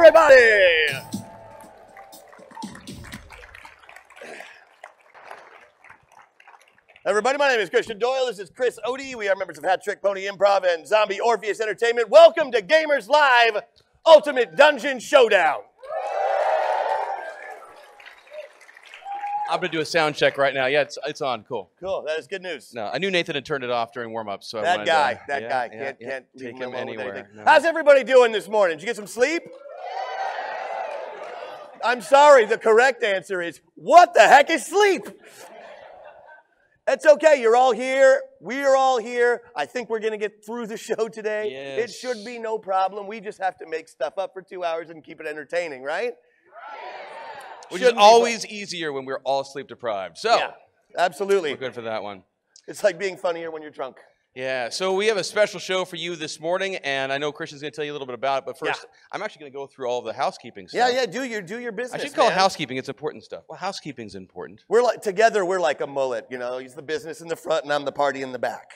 everybody. Everybody, my name is Christian Doyle. This is Chris Odie. We are members of Hat Trick Pony Improv and Zombie Orpheus Entertainment. Welcome to Gamers Live Ultimate Dungeon Showdown. I'm going to do a sound check right now. Yeah, it's on. Cool. Cool. That is good news. No, I knew Nathan had turned it off during warm-up, so that guy can't take leave him anywhere. No. How's everybody doing this morning? Did you get some sleep? I'm sorry. The correct answer is, what the heck is sleep? It's okay. You're all here. We're all here. I think we're going to get through the show today. Yes. It should be no problem. We just have to make stuff up for 2 hours and keep it entertaining, right? Which is always easier when we're all sleep deprived. So, yeah, absolutely. We're good for that one. It's like being funnier when you're drunk. Yeah, so we have a special show for you this morning, and I know Christian's going to tell you a little bit about it, but first, I'm actually going to go through all of the housekeeping stuff. Yeah, do your business. I should call it housekeeping. It's important stuff. Well, housekeeping's important. We're like, together, we're like a mullet, you know. He's the business in the front, and I'm the party in the back.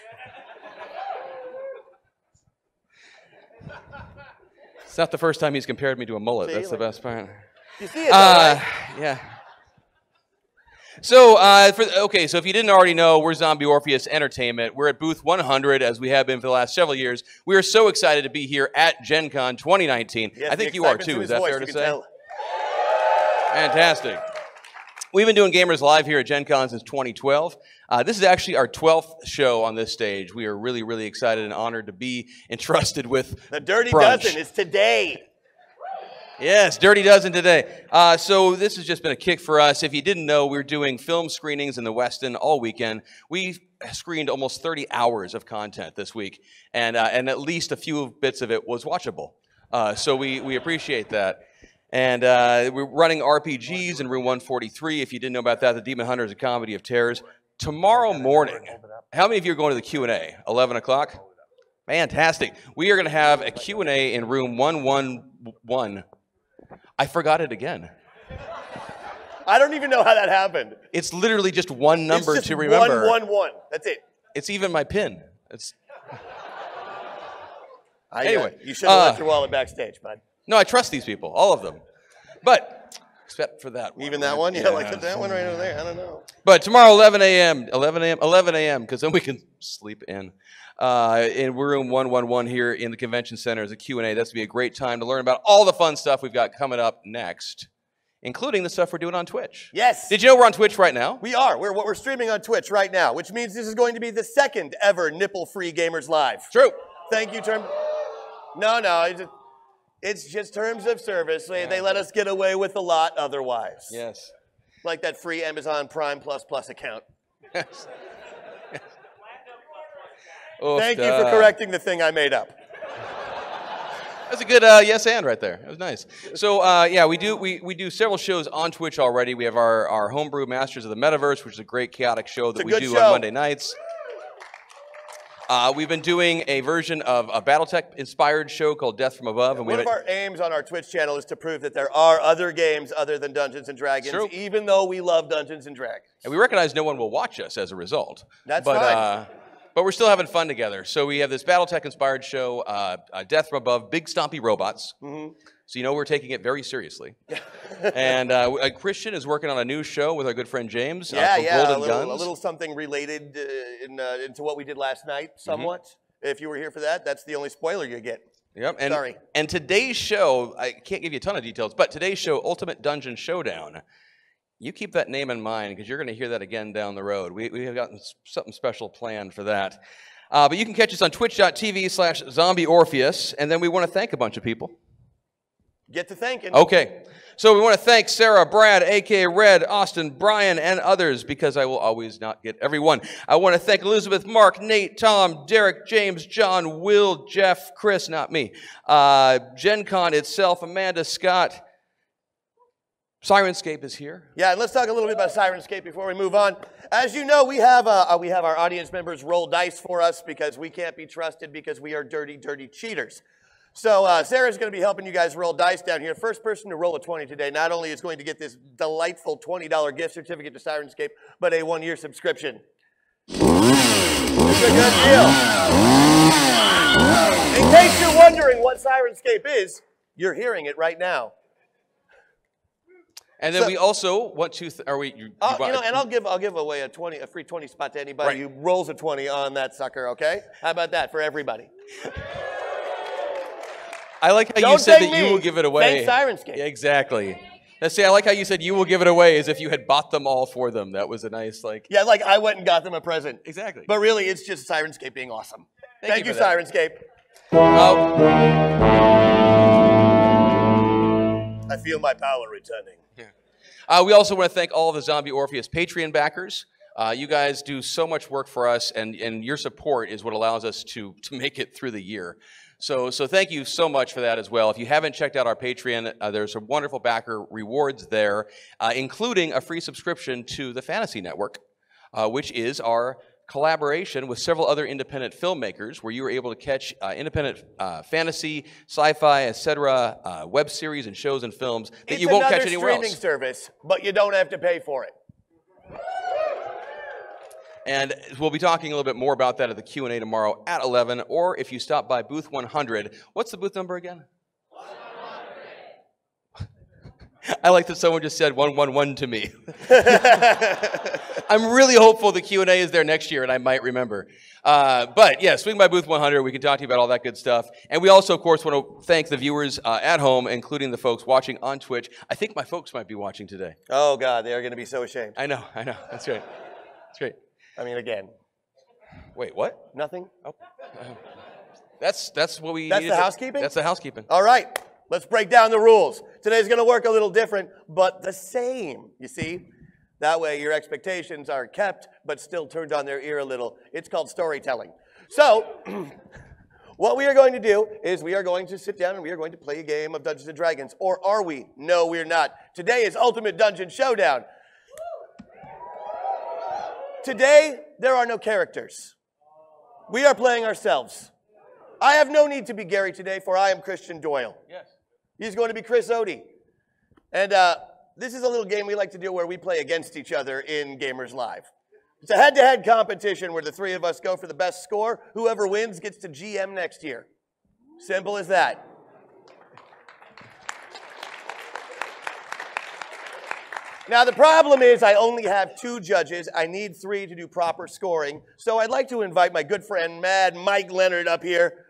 It's not the first time he's compared me to a mullet. That's the best part. You see it, though, right? Yeah. So, so if you didn't already know, we're Zombie Orpheus Entertainment. We're at booth 100, as we have been for the last several years. We are so excited to be here at Gen Con 2019. Yes, I think you are, too. Is that fair to say? Tell. Fantastic. We've been doing Gamers Live here at Gen Con since 2012. This is actually our 12th show on this stage. We are really, really excited and honored to be entrusted with the Dirty brunch. Dozen is today. Yes, Dirty Dozen today. So this has just been a kick for us. If you didn't know, we're doing film screenings in the Westin all weekend. We screened almost 30 hours of content this week, and at least a few bits of it was watchable. So we appreciate that. And we're running RPGs in room 143. If you didn't know about that, The Demon Hunter is a comedy of terrors. Tomorrow morning, how many of you are going to the Q&A? 11 o'clock? Fantastic. We are going to have a Q&A in room 111. I forgot it again. I don't even know how that happened. It's literally just one number just to remember. 111. That's it. It's even my pin. It's. Anyway, you should have left your wallet backstage, bud. No, I trust these people, all of them. But except for that one. Even that one? Yeah, like that one right over there. I don't know. But tomorrow, 11 a.m., because then we can sleep in room 111 here in the convention center as a Q&A. That's going to be a great time to learn about all the fun stuff we've got coming up next, including the stuff we're doing on Twitch. Yes. Did you know we're on Twitch right now? We are. We're streaming on Twitch right now, which means this is going to be the second ever nipple-free Gamers Live. True. Thank you, No, it's just terms of service. They let us get away with a lot otherwise. Yes. Like that free Amazon Prime Plus account. Yes. Thank you for correcting the thing I made up. That's a good yes and right there. That was nice. So yeah, we do several shows on Twitch already. We have our Homebrew Masters of the Metaverse, which is a great chaotic show that we do on Monday nights. We've been doing a version of a BattleTech-inspired show called Death from Above. And one of our aims on our Twitch channel is to prove that there are other games other than Dungeons & Dragons, even though we love Dungeons & Dragons. And we recognize no one will watch us as a result. That's fine. But we're still having fun together. So we have this BattleTech-inspired show, Death from Above, big stompy robots. Mm-hmm. So you know we're taking it very seriously. And Christian is working on a new show with our good friend James. Golden Guns. A little something related into what we did last night, somewhat. Mm-hmm. If you were here for that, that's the only spoiler you get. Yep. Sorry. And today's show, I can't give you a ton of details, but today's show, Ultimate Dungeon Showdown, you keep that name in mind because you're going to hear that again down the road. We have got something special planned for that. But you can catch us on twitch.tv/Zombie Orpheus, and then we want to thank a bunch of people. Get to thanking. Okay. So we want to thank Sarah, Brad, A.K. Red, Austin, Brian, and others, because I will always not get everyone. I want to thank Elizabeth, Mark, Nate, Tom, Derek, James, John, Will, Jeff, Chris, not me, Gen Con itself, Amanda, Scott. Sirenscape is here. Yeah, and let's talk a little bit about Sirenscape before we move on. As you know, we have our audience members roll dice for us because we can't be trusted because we are dirty, dirty cheaters. So Sarah's going to be helping you guys roll dice down here. First person to roll a 20 today not only is going to get this delightful $20 gift certificate to Sirenscape, but a 1-year subscription. It's a good deal. In case you're wondering what Sirenscape is, You're hearing it right now. And then we also want to. Are we? And I'll give away a free 20 spot to anybody who rolls a 20 on that sucker. Okay? How about that for everybody? I like how you said that you will give it away. Thank Sirenscape. Yeah, exactly. Let's see. I like how you said you will give it away as if you had bought them all for them. That was a nice Yeah, like I went and got them a present. Exactly. But really, it's just Sirenscape being awesome. Thank you Sirenscape. I feel my power returning. Yeah. We also want to thank all of the Zombie Orpheus Patreon backers. You guys do so much work for us, and your support is what allows us to make it through the year. So thank you so much for that as well. If you haven't checked out our Patreon, there's some wonderful backer rewards there, including a free subscription to the Fantasy Network, which is our collaboration with several other independent filmmakers where you were able to catch independent fantasy, sci-fi, etc., web series and shows and films that you won't catch anywhere else. It's another streaming service, but you don't have to pay for it. And we'll be talking a little bit more about that at the Q&A tomorrow at 11, or if you stop by booth 100. What's the booth number again? 100. I like that someone just said 111 to me. I'm really hopeful the Q&A is there next year, and I might remember. But yeah, swing by booth 100. We can talk to you about all that good stuff. And we also, of course, want to thank the viewers at home, including the folks watching on Twitch. I think my folks might be watching today. Oh, God, they are going to be so ashamed. I know. That's right. That's right. I mean, again. Wait, what? Nothing? Oh. That's what we That's the housekeeping? That's the housekeeping. All right. Let's break down the rules. Today's going to work a little different, but the same. You see? That way your expectations are kept, but still turned on their ear a little. It's called storytelling. So, what we are going to do is we are going to sit down and we are going to play a game of Dungeons & Dragons. Or are we? No, we're not. Today is Ultimate Dungeon Showdown. Today, there are no characters. We are playing ourselves. I have no need to be Gary today, for I am Christian Doyle. Yes. He's going to be Chris Odie. And this is a little game we like to do where we play against each other in Gamers Live. It's a head-to-head competition where the three of us go for the best score. Whoever wins gets to GM next year. Simple as that. Now, the problem is I only have 2 judges. I need 3 to do proper scoring. So I'd like to invite my good friend, Mad Mike Leonard, up here.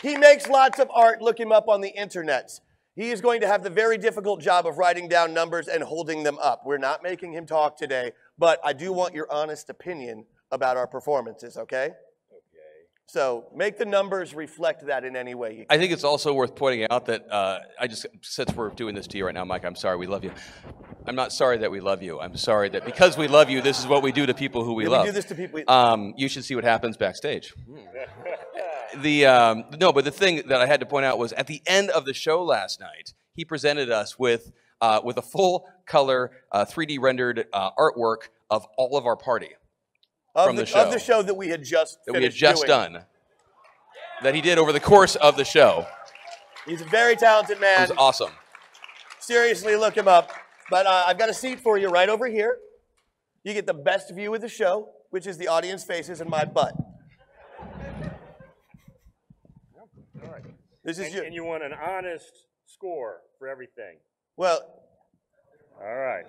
He makes lots of art. Look him up on the internet. He is going to have the very difficult job of writing down numbers and holding them up. We're not making him talk today, but I do want your honest opinion about our performances, okay? So make the numbers reflect that in any way you can. I think it's also worth pointing out that since we're doing this to you right now, Mike, I'm sorry we love you. I'm not sorry that we love you. I'm sorry that because we love you, this is what we do to people who we love. We do this to people. You should see what happens backstage. No, but the thing that I had to point out was at the end of the show last night, he presented us with a full color 3D rendered artwork of all of our party. Of the show that we had just done. That he did over the course of the show. He's a very talented man. It was awesome. Seriously, look him up. But I've got a seat for you right over here. You get the best view of the show, which is the audience faces and my butt. All right. And you want an honest score for everything. Well. All right.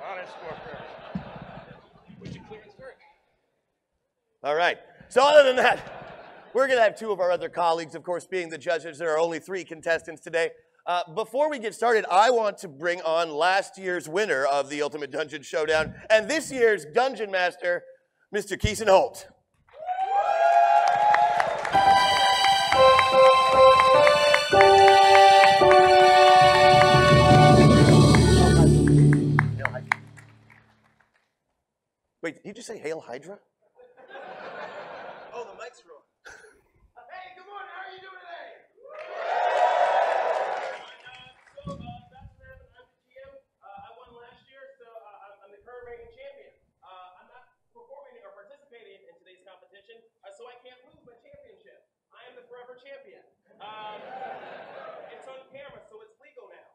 Honest score for everything. All right. So other than that, we're going to have 2 of our other colleagues, of course, being the judges. There are only 3 contestants today. Before we get started, I want to bring on last year's winner of the Ultimate Dungeon Showdown and this year's Dungeon Master, Mr. Keeson Holt. Wait, did you just say Hail Hydra? Oh, the mic's wrong. Hey, good morning. How are you doing today? I'm the GM. I won last year, so I'm the current reigning champion. I'm not performing or participating in today's competition, so I can't lose my championship. I am the forever champion. It's on camera, so it's legal now.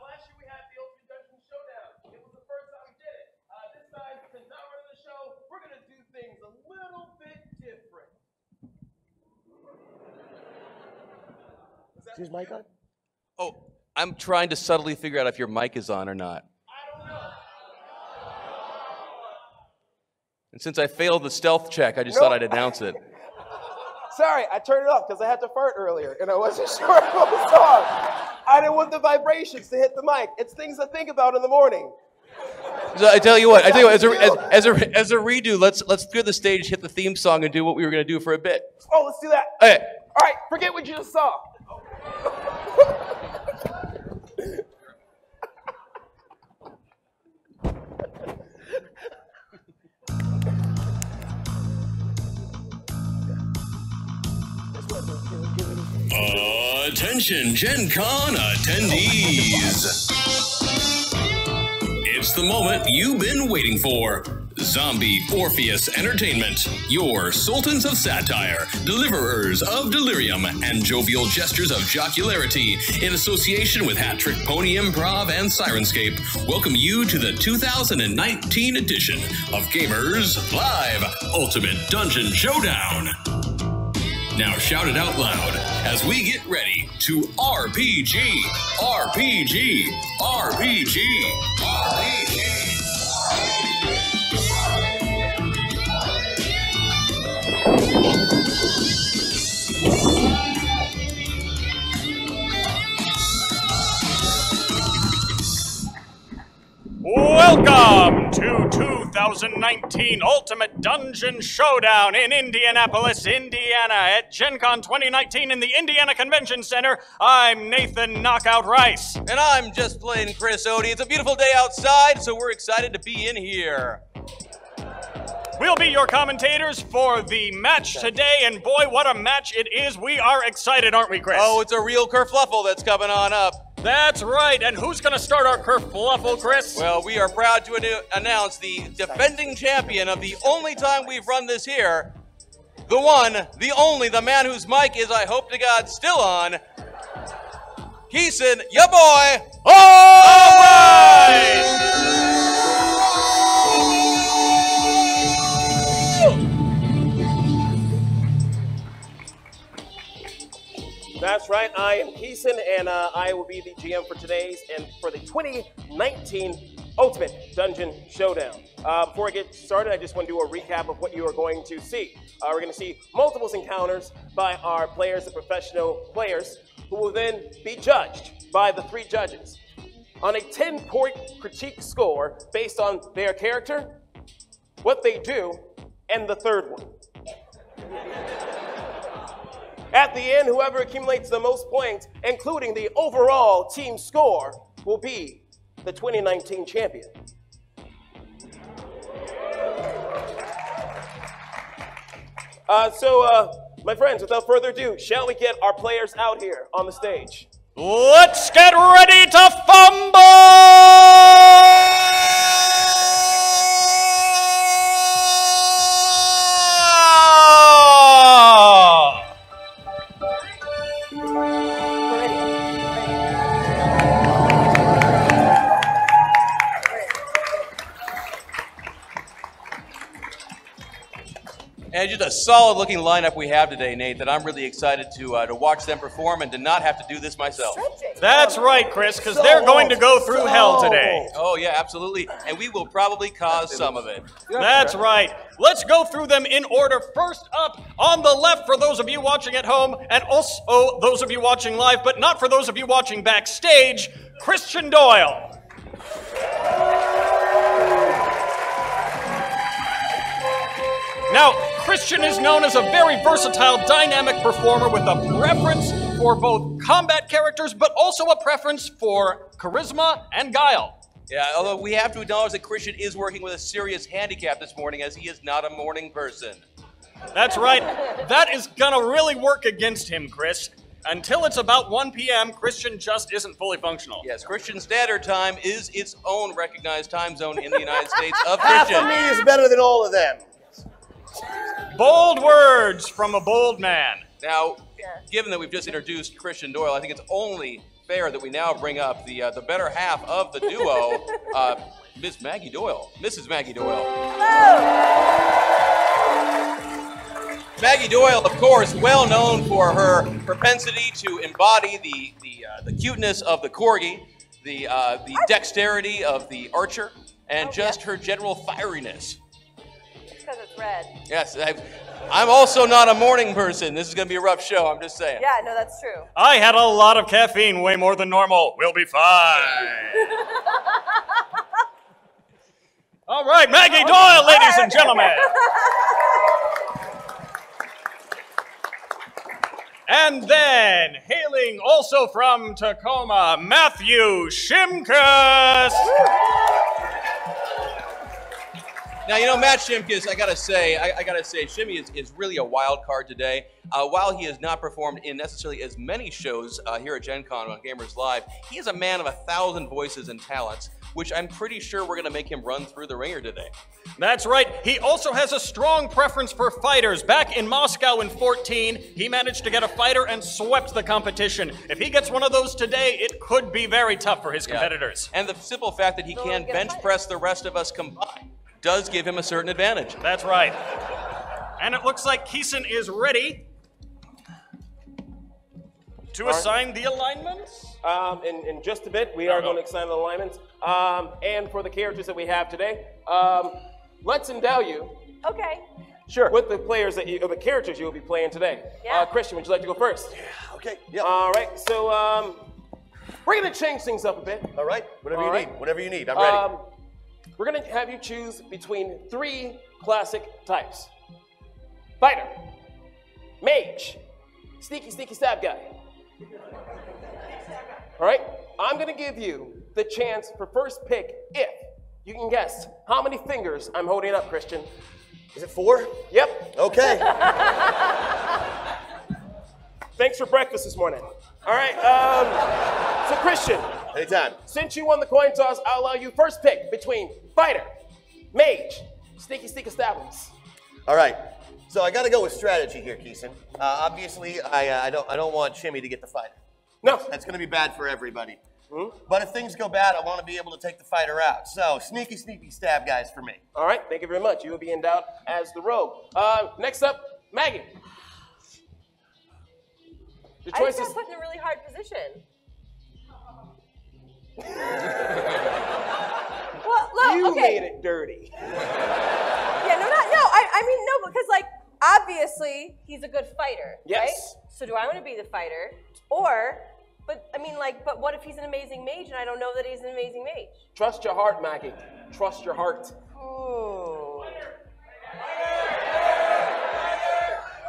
Last year we had the Ultimate Dungeon Showdown. It was the first time we did it. This time, since I'm running the show, we're going to do things a Is his mic on? Oh, I'm trying to subtly figure out if your mic is on or not. And since I failed the stealth check, I just thought I'd announce it. Sorry, I turned it off because I had to fart earlier, and I wasn't sure what was on. I didn't want the vibrations to hit the mic. It's things I think about in the morning. So I tell you what, as a redo, let's clear the stage, hit the theme song, and do what we were going to do for a bit. Oh, let's do that. Okay. All right, forget what you just saw. Attention, Gen Con attendees. It's the moment you've been waiting for. Zombie Orpheus Entertainment, your sultans of satire, deliverers of delirium, and jovial gestures of jocularity, in association with Hat Trick Pony Improv and Sirenscape, welcome you to the 2019 edition of Gamers Live Ultimate Dungeon Showdown. Now shout it out loud as we get ready to RPG, RPG, RPG, RPG. Welcome to 2019 Ultimate Dungeon Showdown in Indianapolis, Indiana at Gen Con 2019 in the Indiana Convention Center. I'm Nathan Knockout Rice. And I'm just plain Chris Odie. It's a beautiful day outside, so we're excited to be in here. We'll be your commentators for the match today, and boy, what a match it is. We are excited, aren't we, Chris? Oh, it's a real kerfluffle that's coming on up. That's right, and who's going to start our kerfluffle, Chris? Well, we are proud to announce the defending champion of the only time we've run this here, the one, the only, the man whose mic is, I hope to God, still on, Keeson, ya boy! All right! That's right, I am Keeson, and I will be the GM for today's and for the 2019 Ultimate Dungeon Showdown. Before I get started, I just want to do a recap of what you are going to see. We're going to see multiple encounters by our players and professional players, who will then be judged by the 3 judges on a 10-point critique score based on their character, what they do, and the third one. At the end, whoever accumulates the most points, including the overall team score, will be the 2019 champion. My friends, without further ado, shall we get our players out here on the stage? Let's get ready to fumble! And just a solid-looking lineup we have today, Nate, that I'm really excited to watch them perform and to not have to do this myself. That's right, Chris, because they're going to go through hell today. Oh, yeah, absolutely. And we will probably cause some of it. That's right. Let's go through them in order. First up, on the left, for those of you watching at home, and also those of you watching live, but not for those of you watching backstage, Christian Doyle. Now, Christian is known as a very versatile, dynamic performer with a preference for both combat characters, but also a preference for charisma and guile. Yeah, although we have to acknowledge that Christian is working with a serious handicap this morning, as he is not a morning person. That's right. That is gonna really work against him, Chris. Until it's about 1 p.m., Christian just isn't fully functional. Yes, Christian Standard Time is its own recognized time zone in the United States of Half Christian. of me is better than all of them. Bold words from a bold man. Now, given that we've just introduced Christian Doyle, I think it's only fair that we now bring up the better half of the duo, Miss Maggie Doyle, Mrs. Maggie Doyle. Hello. Maggie Doyle, of course, well known for her propensity to embody the cuteness of the corgi, the dexterity of the archer, and just her general fieriness. It's because it's red. Yes, I'm also not a morning person. This is going to be a rough show, I'm just saying. Yeah, no, that's true. I had a lot of caffeine, way more than normal. We'll be fine. All right, Maggie Doyle, ladies and gentlemen. And then, hailing also from Tacoma, Matthew Shimkus. Now, you know, Matt Shimkus, I gotta say, Shimmy is really a wild card today. While he has not performed in necessarily as many shows here at Gen Con on Gamers Live, he is a man of 1,000 voices and talents, which I'm pretty sure we're gonna make him run through the ringer today. That's right. He also has a strong preference for fighters. Back in Moscow in 14, he managed to get a fighter and swept the competition. If he gets one of those today, it could be very tough for his competitors. And the simple fact that he can bench press the rest of us combined does give him a certain advantage. That's right. And it looks like Keeson is ready to assign the alignments. In just a bit, we are going to assign the alignments. And for the characters that we have today, let's endow you. Okay. Sure. With the players or the characters you will be playing today. Yeah. Christian, would you like to go first? Yeah, okay. Yeah. All right. So we're going to change things up a bit. All right. Whatever you need. I'm ready. We're going to have you choose between 3 classic types. Fighter, mage, sneaky stab guy. All right? I'm going to give you the chance for first pick if you can guess how many fingers I'm holding up, Christian. Is it 4? Yep. Okay. Thanks for breakfast this morning. All right. So, Christian. Anytime. Since you won the coin toss, I'll allow you first pick between fighter, mage, sneaky stabs. All right. So I got to go with strategy here, Keeson. Obviously, I don't want Shimmy to get the fighter. No. That's going to be bad for everybody. But if things go bad, I want to be able to take the fighter out. So sneaky stab guys for me. All right. Thank you very much. You will be endowed as the rogue. Next up, Maggie. The I choice just is. got put in a really hard position. Well, look, You okay. made it dirty. Yeah, I mean, no, because, like, obviously, he's a good fighter, Yes. right? So do I want to be the fighter? Or, but what if he's an amazing mage and I don't know that he's an amazing mage? Trust your heart, Maggie. Trust your heart. Ooh.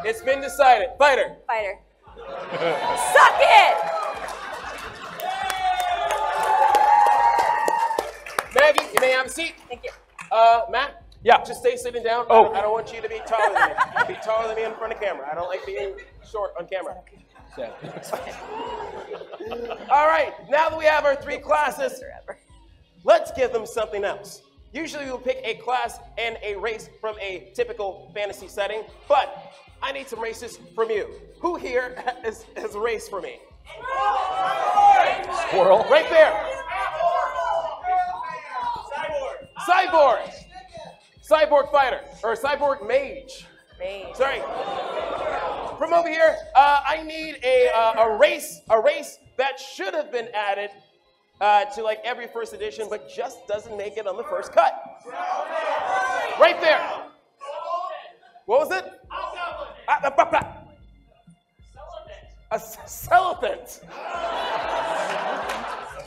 It's been decided. Fighter. Fighter. Suck it! Maggie, you may have a seat. Thank you. Matt? Yeah. Just stay sitting down. Oh. I don't want you to be taller than me. Be taller than me in front of camera. I don't like being short on camera. All right, now that we have our 3 classes, let's give them something else. Usually we'll pick a class and a race from a typical fantasy setting, but I need some races from you. Who here has a race for me? Squirrel. Right there. Cyborg. Cyborg fighter, or cyborg mage. Mage. Sorry. From over here, I need a race that should have been added to like every first edition, but just doesn't make it on the first cut. Right there. What was it? A celibate.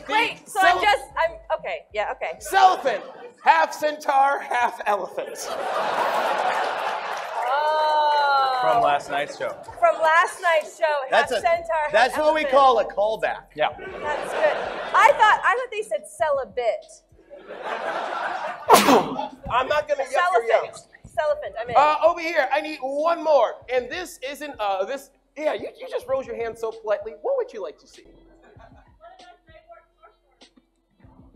Wait, so okay, yeah, okay. Celibate. Half centaur, half elephant. Oh. From last night's show. From last night's show, half centaur, half That's what we elephant. call a callback. Yeah. That's good. I thought they said celibate. I'm not gonna yuck your yum. Celibate, I'm in. Over here, I need one more, and this isn't this. Yeah, you just rose your hand so politely. What would you like to see?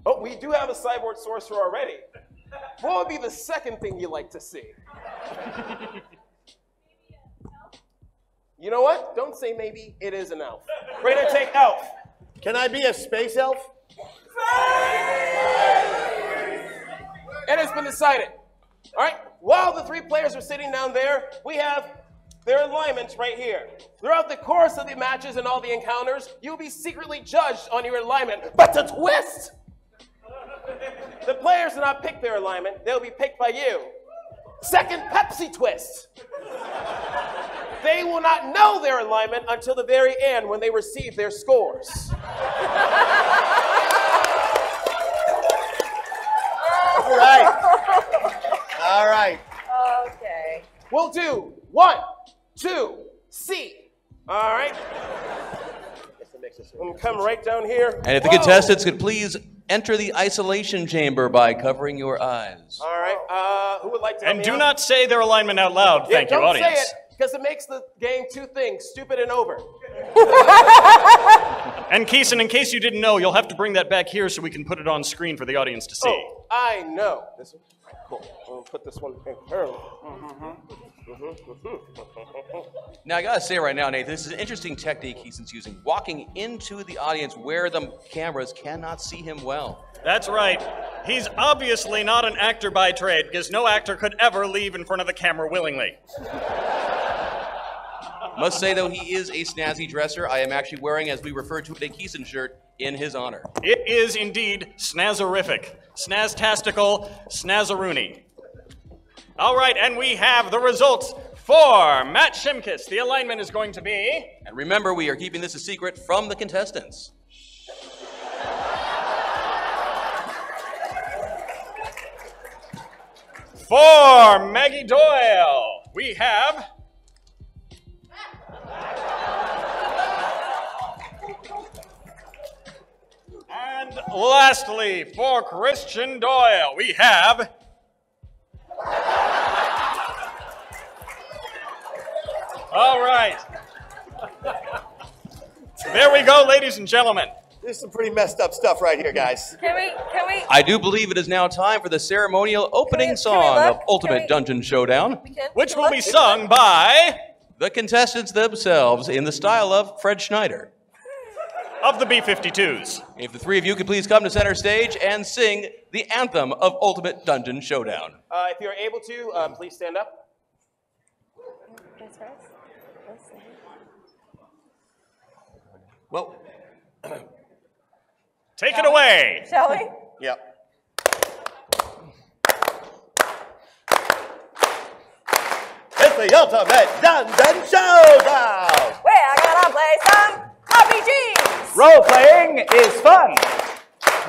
Oh, we do have a cyborg sorcerer already. What would be the second thing you'd like to see? You know what? Don't say maybe. It is an elf. We're gonna take elf. Can I be a space elf? It has been decided. All right. While the 3 players are sitting down there, we have their alignments right here. Throughout the course of the matches and all the encounters, you'll be secretly judged on your alignment. But the twist! The players do not pick their alignment, they'll be picked by you. Second Pepsi twist. They will not know their alignment until the very end when they receive their scores. All right. All right. Okay. We'll do 1, 2, C. All right. I'm gonna come right down here. And if the contestants could please enter the isolation chamber by covering your eyes. All right. Who would like to help And me do out? not say their alignment out loud, thank you, don't audience. say it, because it makes the game 2 things, stupid and over. And Keeson, in case you didn't know, you'll have to bring that back here so we can put it on screen for the audience to see. Oh, I know. This one? Cool. We'll put this one in early. Now, I gotta say right now, Nate, this is an interesting technique Keeson's using, walking into the audience where the cameras cannot see him well. That's right. He's obviously not an actor by trade, because no actor could ever leave in front of the camera willingly. Must say, though, he is a snazzy dresser. I am actually wearing, as we refer to it, a Keeson shirt in his honor. It is indeed snazerific, snaztastical, snazaroony. All right, and we have the results for Matt Shimkus. The alignment is going to be... And remember, we are keeping this a secret from the contestants. For Maggie Doyle, we have... And lastly, for Christian Doyle, we have... All right. There we go, ladies and gentlemen. This is some pretty messed up stuff right here, guys. Can we? I do believe it is now time for the ceremonial opening song look? of Ultimate Dungeon Showdown, Which will be sung by... the contestants themselves in the style of Fred Schneider. of the B-52s. If the three of you could please come to center stage and sing the anthem of Ultimate Dungeon Showdown. If you're able to, please stand up. Well, Take it away. Shall we? yep. It's the Ultimate Dungeon Showdown! We're gonna play some RPGs! Role playing is fun.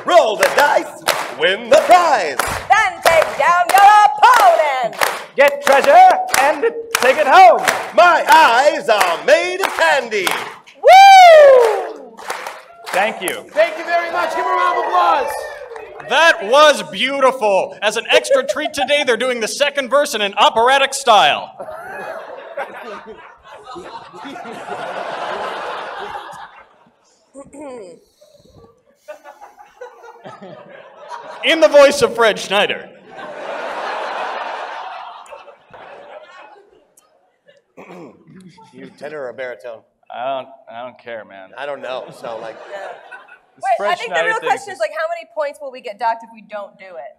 Roll the dice, win the prize. Then take down your opponent! Get treasure and take it home. My eyes are made of candy. Woo! Thank you. Thank you very much. Give a round of applause. That was beautiful. As an extra treat today, they're doing the second verse in an operatic style. In the voice of Fred Schneider. You tenor or baritone? I don't care, man. I don't know. So like, Wait, Fred I think the Schneider real thing question is is- like, how many points will we get docked if we don't do it?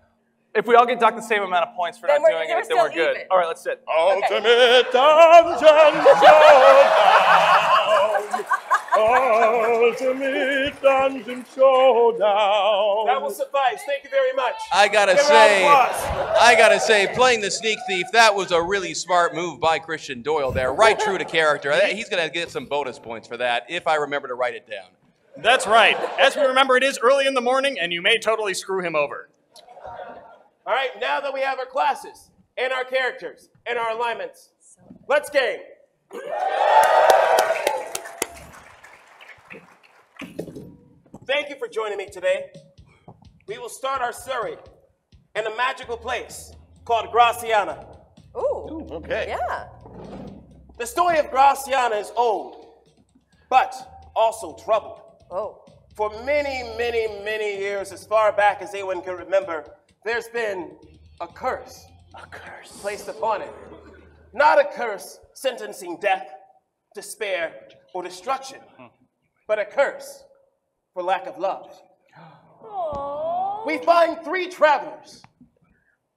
If we all get docked the same amount of points for Then not we're- doing then it, then we're we're still good. even. All right, let's sit. Ultimate Dungeon Showdown. Ultimate Dungeon Showdown. That will suffice. Thank you very much. I gotta Give a round of say, applause. playing the sneak thief, that was a really smart move by Christian Doyle there. Right true to character. He's gonna get some bonus points for that if I remember to write it down. That's right. As we remember, it is early in the morning, and you may totally screw him over. All right, now that we have our classes and our characters and our alignments, let's game. Thank you for joining me today. We will start our story in a magical place called Graciana. Ooh. Okay. Yeah. The story of Graciana is old, but also troubled. Oh. For many, many, many years, as far back as anyone can remember, there's been a curse. Placed upon it. Not a curse sentencing death, despair, or destruction, but a curse for lack of love. Aww. We find three travelers,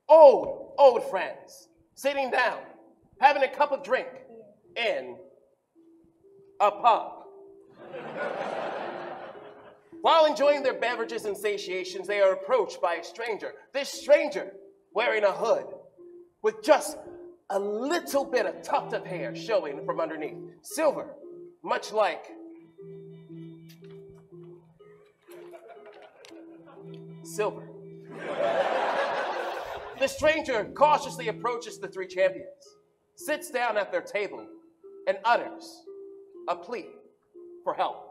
old friends, sitting down, having a cup of drink, in a pub. While enjoying their beverages and satiations, they are approached by a stranger. This stranger, wearing a hood, with just a little bit of tufted hair showing from underneath. Silver, much like silver. The stranger cautiously approaches the three champions, sits down at their table, and utters a plea for help.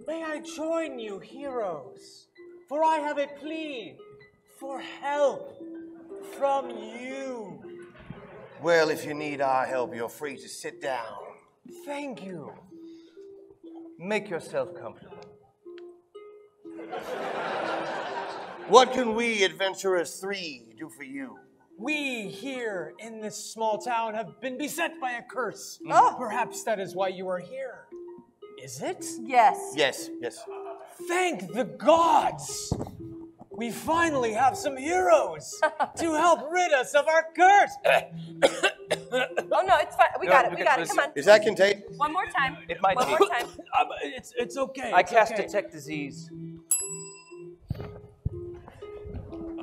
May I join you, heroes, for I have a plea for help from you. Well, if you need our help, you're free to sit down. Thank you. Make yourself comfortable. What can we, Adventurers 3, do for you? We here in this small town have been beset by a curse. Oh. Perhaps that is why you are here. Is it? Yes. Yes, yes. Thank the gods! We finally have some heroes to help rid us of our curse. Oh no, it's fine. We got it. We got it. Come on. Is that contagious? One more time. It might One be. more time. It's okay. I it's cast okay. Detect Disease.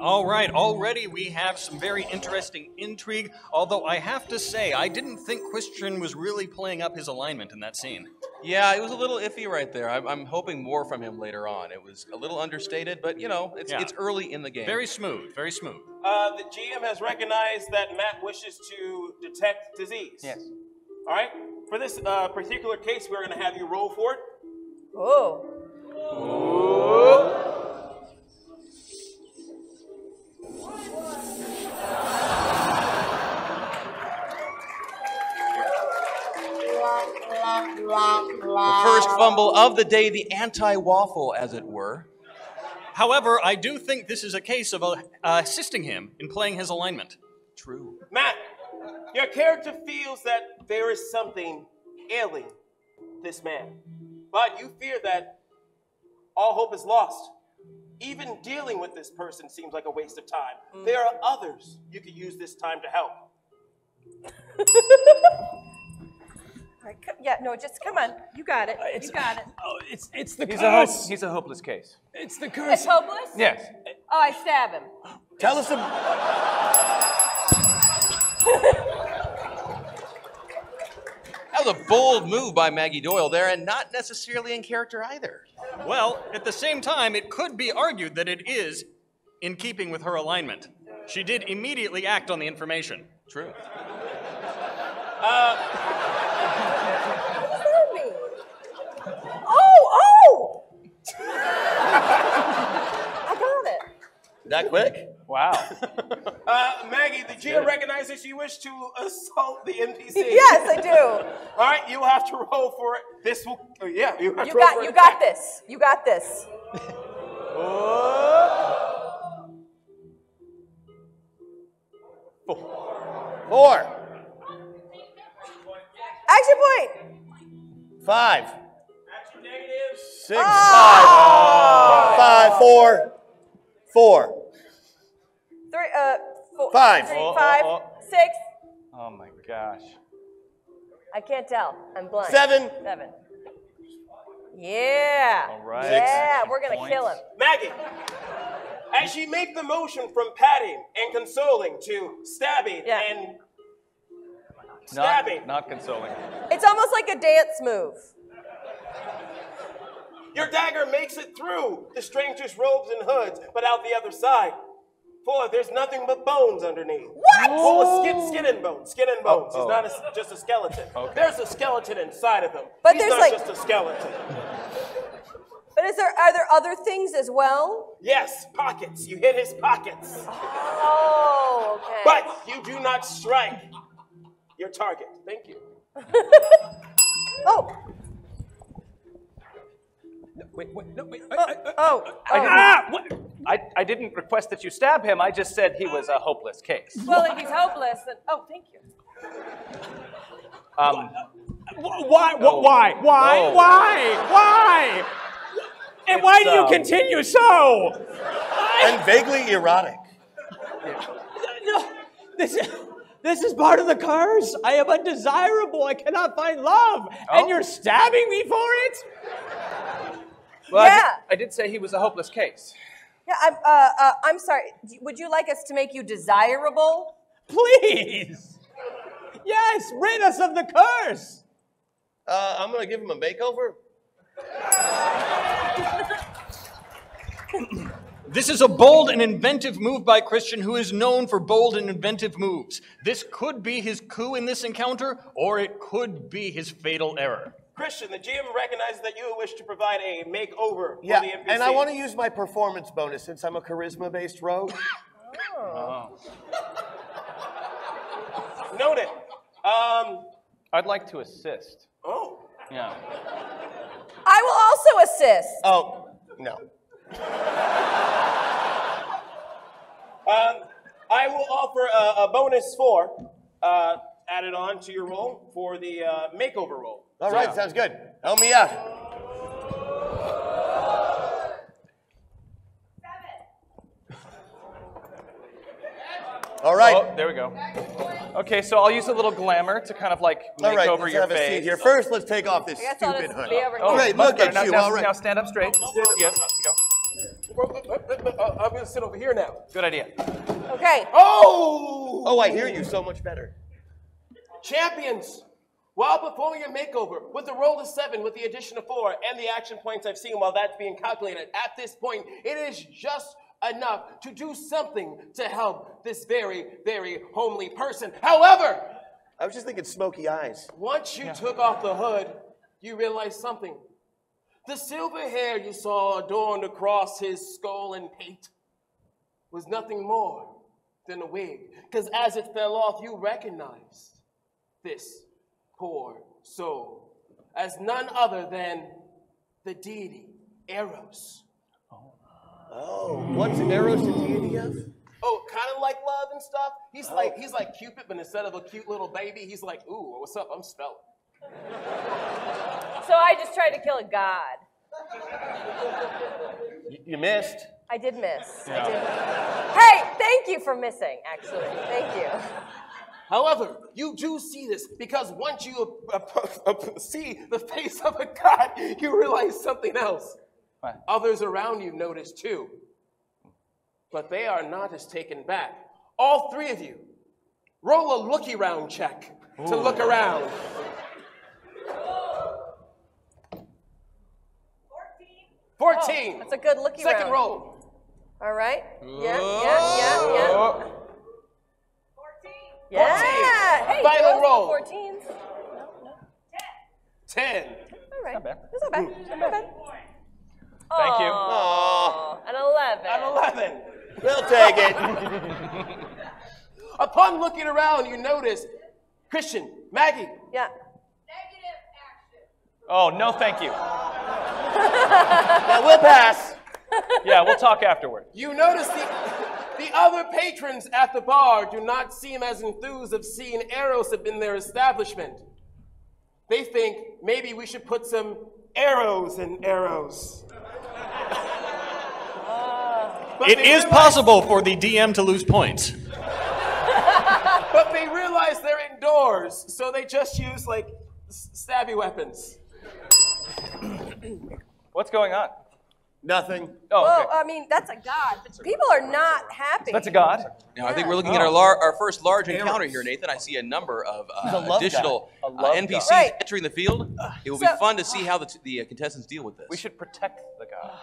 All right, already we have some very interesting intrigue, although I have to say, I didn't think Christian was really playing up his alignment in that scene. Yeah, it was a little iffy right there. I'm hoping more from him later on. It was a little understated, but you know, it's early in the game. Very smooth, very smooth. The GM has recognized that Matt wishes to detect disease. Yes. All right? For this particular case, we're going to have you roll for it. Oh. The first fumble of the day, the anti-waffle, as it were. However, I do think this is a case of assisting him in playing his alignment. True. Matt, your character feels that there is something ailing this man, but you fear that all hope is lost. Even dealing with this person seems like a waste of time. There are others you could use this time to help. All right, yeah, no, just come on. You got it. You got it. Oh, it's the curse. He's a hopeless case. It's the curse. It's hopeless? Yes. Oh, I stab him. Tell us That was a bold move by Maggie Doyle there, and not necessarily in character either. Well, at the same time, it could be argued that it is in keeping with her alignment. She did immediately act on the information. True. What does that mean? Oh! I got it. that quick? Wow. Maggie, the GM recognizes you wish to assault the NPC. Yes, I do. All right, you have to roll for it. This will, you have to roll for You it. got this. You got this. Four. Action point. 5. Action negative. 6. 5. 4. 4. 3, 4, 5. 3, 5, 6. Oh my gosh. I can't tell. I'm blind. 7. 7. Yeah. All right. Yeah, Six we're gonna points. kill him. Maggie, as you make the motion from patting and consoling to stabbing Yeah. and stabbing, Not consoling. It's almost like a dance move. your dagger makes it through the stranger's robes and hoods, but out the other side. Boy, there's nothing but bones underneath. What? Well, skin and bones. Skin and bones. Oh, He's not just a skeleton. Okay. There's a skeleton inside of him. But He's there's not like- just a skeleton. But are there other things as well? Yes, pockets. You hit his pockets. Oh, okay. But you do not strike your target. Thank you. Oh. Wait. I didn't request that you stab him. I just said he was a hopeless case. Well, if he's hopeless, then thank you. Why? And why do you continue so? And vaguely erotic. No, this is part of the curse. I am undesirable. I cannot find love. And you're stabbing me for it? Well, Yeah. I did say he was a hopeless case. Yeah, I'm sorry. Would you like us to make you desirable? Please. Yes, rid us of the curse. I'm going to give him a makeover. This is a bold and inventive move by Christian, who is known for bold and inventive moves. This could be his coup in this encounter, or it could be his fatal error. Christian, the GM recognizes that you wish to provide a makeover for Yeah, the NPC. and I want to use my performance bonus since I'm a charisma-based rogue. Noted. I'd like to assist. Oh. Yeah. I will also assist. Oh, no. I will offer a bonus 4 added on to your roll for the makeover roll. All right, sounds good. Help me out. 7. All right. Oh, there we go. Okay, so I'll use a little glamour to kind of like All make right, over let's your have a seat face. here. First, let's take off this I guess I'll stupid just hood. be over Oh, here. Great, much look better. at Now, you, now, all right. now stand up straight. Yes, go. I'm going to sit over here now. Good idea. Okay. Oh! Oh, I hear you so much better. Champions, while performing your makeover, with the roll of 7, with the addition of 4, and the action points I've seen while that's being calculated, at this point, it is just enough to do something to help this very, very homely person. However, I was just thinking smoky eyes. once you took off the hood, you realized something. The silver hair you saw adorned across his skull and pate was nothing more than a wig, because as it fell off, you recognized this poor soul as none other than the deity, Eros. Oh, what's Eros a deity of? Oh, kind of like love and stuff. He's like Cupid, but instead of a cute little baby, he's like, ooh, what's up? I'm spelling. So I just tried to kill a god. You missed. I did miss. I did. Hey, thank you for missing, actually. Thank you. However, you do see this because once you see the face of a god, you realize something else. What? Others around you notice too. But they are not as taken back. All 3 of you, roll a looky-round check to look around. 14. Oh, that's a good looky Second round. roll. All right. Yeah. 14. Yeah. Hey, Final girls, roll. 14s. 10. All right. Not bad. That's not bad. Not bad. Thank you. Aw, an 11. An 11. We'll take it. Upon looking around, you notice Christian, Maggie. Yeah. Oh, no, thank you. Now we'll pass. Yeah, we'll talk afterward. You notice the other patrons at the bar do not seem as enthused of seeing Eros in their establishment. They think maybe we should put some arrows in arrows. But It they is realize- possible for the DM to lose points. But they realize they're indoors, so they just use like stabby weapons. What's going on? Nothing. Oh, Well, okay. I mean, that's a god. But people are not happy. That's a god. Now, I think we're looking at our first large encounter here, Nathan. I see a number of love additional god. A love NPCs god. Right. entering the field. It will be So- fun to see how the contestants deal with this. We should protect the god.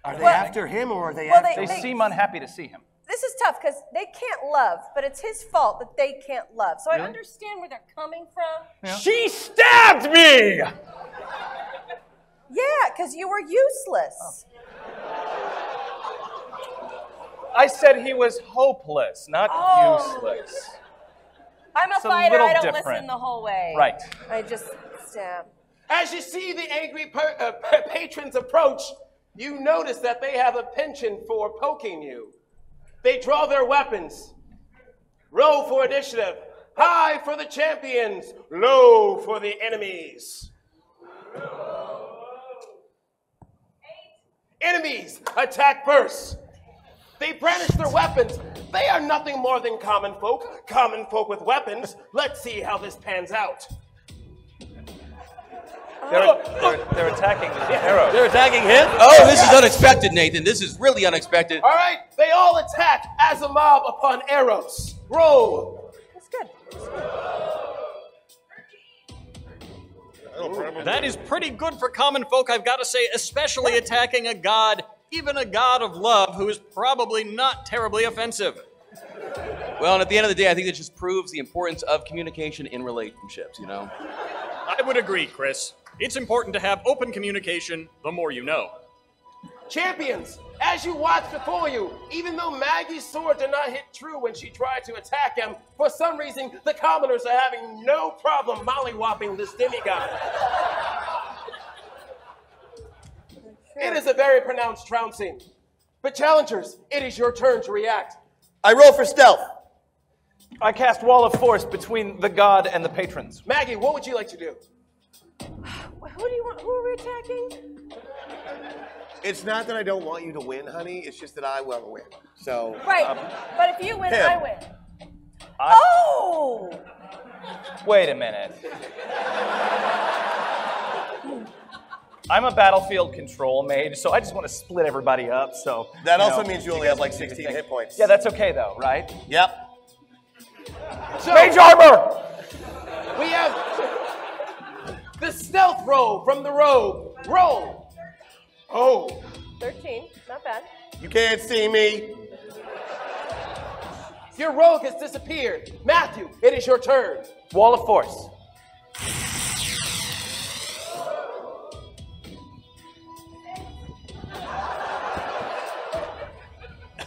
Are they Well- after him or are they Well, after They seem unhappy to see him. This is tough because they can't love, but it's his fault that they can't love. So I understand where they're coming from. She stabbed me! Yeah, because you were useless. I said he was hopeless, not useless. I'm a It's a fighter. little I don't different. listen the whole way. Right. I just stab. As you see the angry patrons approach, you notice that they have a penchant for poking you. They draw their weapons. Roll for initiative. High for the champions. Low for the enemies. Enemies, attack first. They brandish their weapons. They are nothing more than common folk. Common folk with weapons. Let's see how this pans out. They're attacking the arrows. They're attacking him? Oh, this is unexpected, Nathan. This is really unexpected. All right, they all attack as a mob upon arrows. Roll. That's good. That is pretty good for common folk, I've got to say, especially attacking a god, even a god of love, who is probably not terribly offensive. Well, and at the end of the day, I think it just proves the importance of communication in relationships, you know? I would agree, Chris. It's important to have open communication, the more you know. Champions, as you watch before you, even though Maggie's sword did not hit true when she tried to attack him, for some reason, the commoners are having no problem mollywopping this demigod. It is a very pronounced trouncing. But challengers, it is your turn to react. I roll for stealth. I cast Wall of Force between the god and the patrons. Maggie, what would you like to do? Who do you want? Who are we attacking? It's not that I don't want you to win, honey. It's just that I want to win. So. Right. But if you win, him. I win. Oh! Wait a minute. I'm a battlefield control mage, so I just want to split everybody up. So That also means you only have like 16 hit points. Yeah, that's okay though, right? Yep. So, Mage armor! we have the stealth roll from the rogue. Roll. Oh. 13. Not bad. You can't see me. Your rogue has disappeared. Matthew, it is your turn. Wall of Force.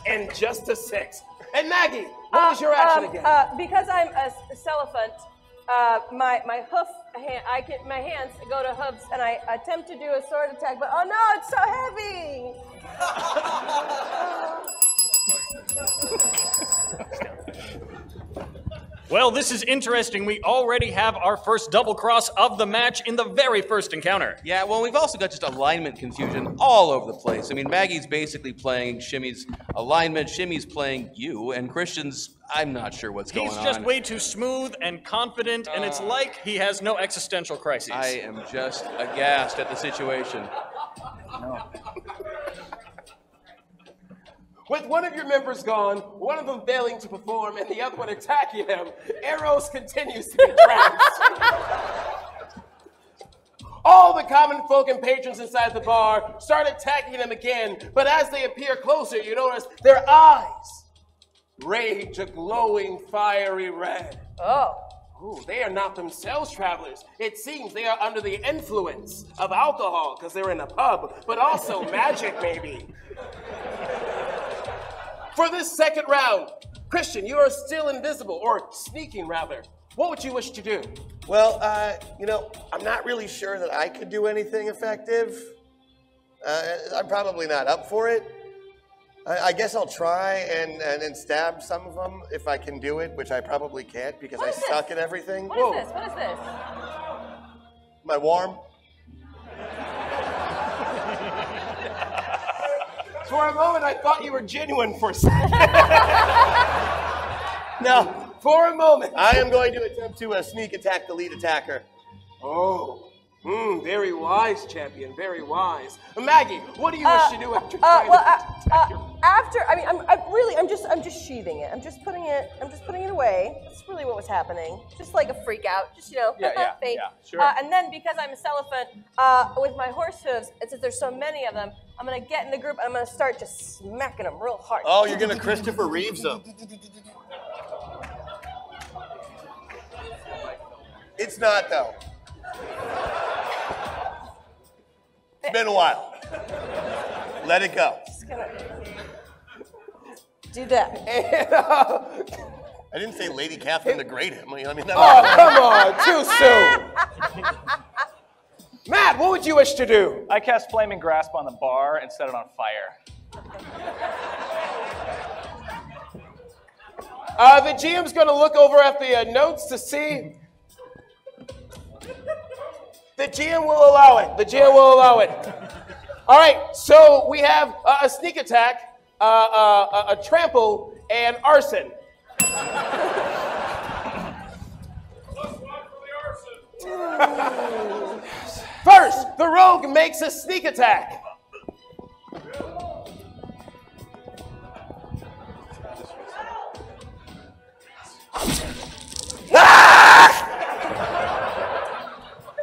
And just a 6. And Maggie, what was your action again? Because I'm a cellophant, my hoof, my hands go to hoofs, and I attempt to do a sword attack, but oh no, it's so heavy! Well, this is interesting. We already have our first double cross of the match in the very first encounter. Yeah, well, we've also got just alignment confusion all over the place. I mean, Maggie's basically playing Shimmy's alignment, Shimmy's playing you, and Christian's, I'm not sure what's going on. He's just way too smooth and confident, and it's like he has no existential crises. I am just aghast at the situation. With one of your members gone, one of them failing to perform, and the other one attacking him, Eros continues to be trapped. All the common folk and patrons inside the bar start attacking them again, but as they appear closer, you notice their eyes rage a glowing fiery red. Oh. Ooh, they are not themselves travelers. It seems they are under the influence of alcohol because they're in a pub, but also magic maybe. For this second round, Christian, you are still invisible, or sneaking rather. What would you wish to do? Well, I'm not really sure that I could do anything effective. I'm probably not up for it. I guess I'll try and stab some of them if I can do it, which I probably can't because I suck at everything. What is this? What is this? Am I warm? For a moment, I thought you were genuine for a second. No. For a moment. I am going to attempt to sneak attack the lead attacker. Oh. Very wise, champion. Very wise. Maggie, what do you wish to do after trying to attack your... I'm just sheathing it. I'm just putting it away. That's really what was happening. Just like a freak out. Just, fake. Yeah, sure. And then because I'm a cellophant, with my horse hooves, and since there's so many of them, I'm gonna get in the group and I'm gonna start just smacking them real hard. Oh, you're gonna Christopher Reeves them. It's not though. It's been a while. Let it go. Just gonna do that. And, I didn't say Lady Catherine the Great. come on, too soon. Matt, what would you wish to do? I cast Flaming Grasp on the bar and set it on fire. The GM's going to look over at the notes to see. The GM will allow it. The GM will allow it. All right, so we have a sneak attack. trample, and arson. First, the rogue makes a sneak attack.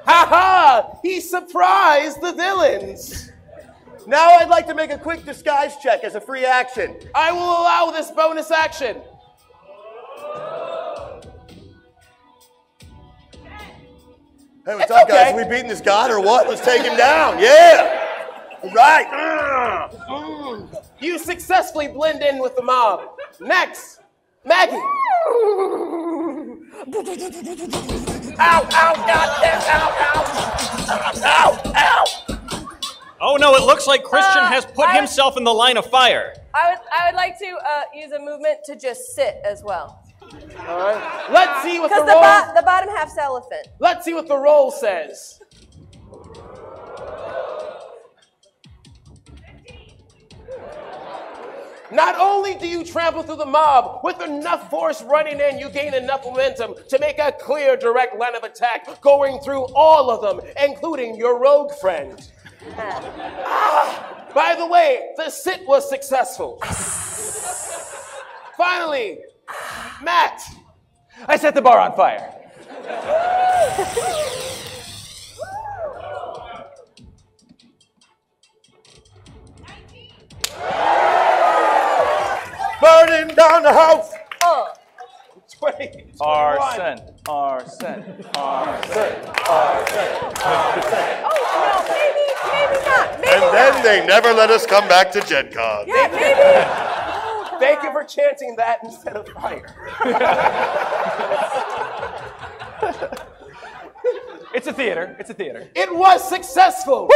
Ha-ha! He surprised the villains. Now I'd like to make a quick disguise check as a free action. I will allow this bonus action. Hey, what's up, guys? okay. Are we beating this god or what? Let's take him down. Yeah. All right. You successfully blend in with the mob. Next, Maggie. Ow, ow, goddamn, ow, ow. Ow, ow. Oh no, it looks like Christian has put himself in the line of fire. I would like to use a movement to just sit as well. All right. Let's see what the Because roll. the bottom half's elephant. Let's see what the roll says. Not only do you trample through the mob, with enough force running in, you gain enough momentum to make a clear, direct line of attack, going through all of them, including your rogue friend. By the way, the sit was successful. Finally, Matt. I set the bar on fire. Burning down the house. 20. Arson, arson, arson, arson. Oh, no, maybe not. Maybe And then not. they never let us come back to Gen Con. Yeah, maybe. Thank you for chanting that instead of fire. It's a theater. It's a theater. It was successful.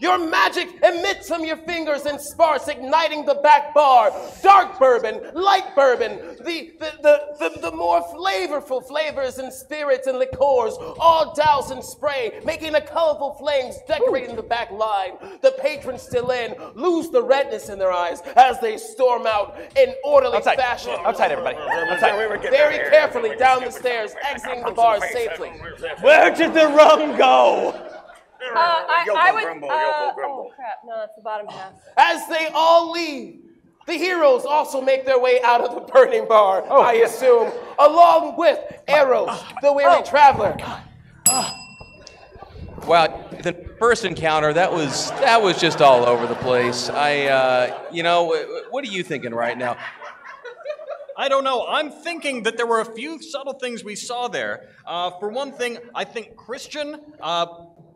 Your magic emits from your fingers and sparks, igniting the back bar. Dark bourbon, light bourbon, the more flavorful flavors and spirits and liqueurs, all doused in spray, making the colorful flames decorating the back line. The patrons still in lose the redness in their eyes as they storm out in orderly fashion. Outside, everybody. Outside. Very carefully down the stairs, exiting the bar safely. Where did the rum go? I would. Oh crap! No, that's the bottom half. As they all leave, the heroes also make their way out of the burning bar, I assume, along with Eros, the weary traveler. Wow, the first encounter, that was just all over the place. What are you thinking right now? I don't know. I'm thinking that there were a few subtle things we saw there. For one thing, I think Christian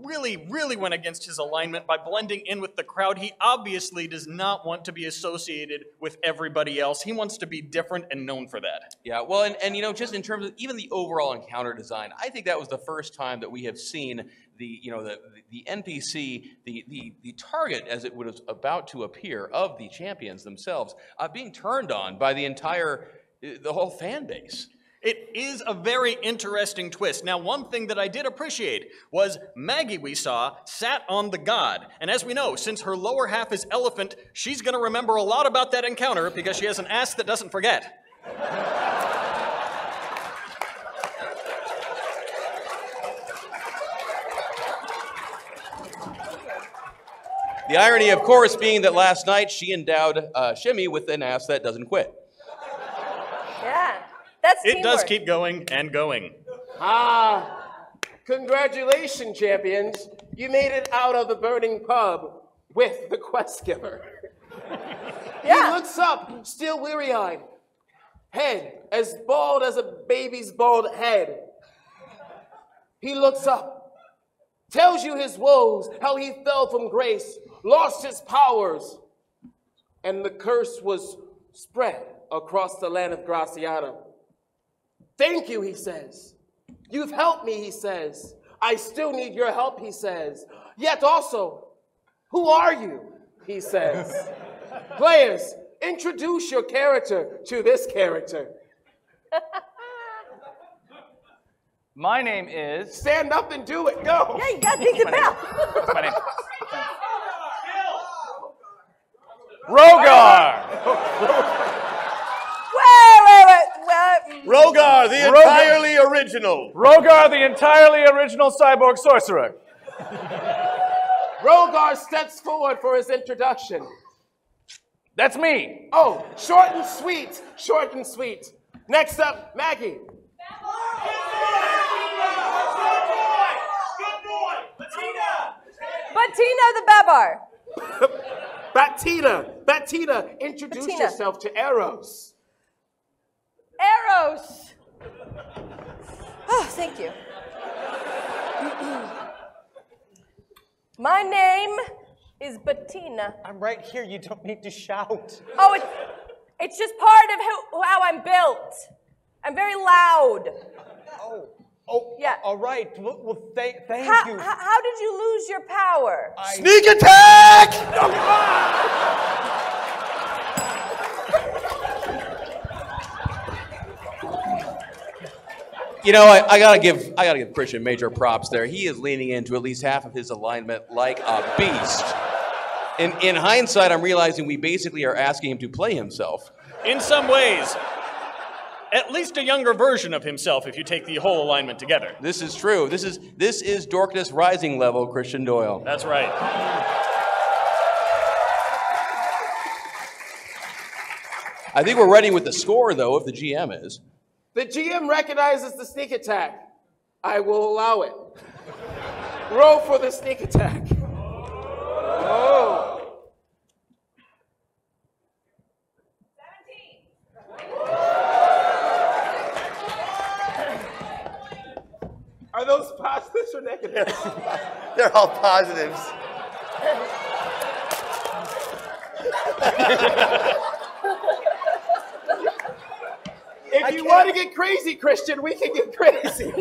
really went against his alignment by blending in with the crowd. He obviously does not want to be associated with everybody else. He wants to be different and known for that. Yeah, well, and just in terms of even the overall encounter design, I think that was the first time that we have seen the NPC, the target as it was about to appear of the champions themselves, being turned on by the whole fan base. It is a very interesting twist. Now, one thing that I did appreciate was Maggie, we saw, sat on the god. And as we know, since her lower half is elephant, she's going to remember a lot about that encounter because she has an ass that doesn't forget. The irony, of course, being that last night she endowed Shimmy with an ass that doesn't quit. Yeah, that's It teamwork. does keep going and going. Congratulations, champions. You made it out of the burning pub with the quest giver. Yeah. He looks up, still weary-eyed. Head as bald as a baby's bald head. He looks up, tells you his woes, how he fell from grace, lost his powers, and the curse was spread across the land of Graciano. Thank you, he says. You've helped me, he says. I still need your help, he says. Yet also, who are you, he says. Players, introduce your character to this character. My name is... Stand up and do it, go. Yeah, you got to take the bell. What's my name? Rogar, the entirely original. Rogar, the entirely original cyborg sorcerer. Rogar steps forward for his introduction. That's me. Oh, short and sweet. Short and sweet. Next up, Maggie. Bettina the Babar. Bettina, introduce yourself to Eros. Eros. Oh, thank you. My name is Bettina. I'm right here. You don't need to shout. Oh, it's just part of how I'm built. I'm very loud. Oh, yeah. All right. Well, thank you. How did you lose your power? Sneak attack! You know, I gotta give Christian major props there. He is leaning into at least half of his alignment like a beast. In hindsight, I'm realizing we basically are asking him to play himself. In some ways, at least a younger version of himself if you take the whole alignment together. This is true. This is Dorkness Rising level Christian Doyle. That's right. I think we're ready with the score, though, if the GM is. The GM recognizes the sneak attack. I will allow it. Roll for the sneak attack. Oh. 17. Are those positives or negatives? They're all positives. If you want to get crazy, Christian, we can get crazy. Will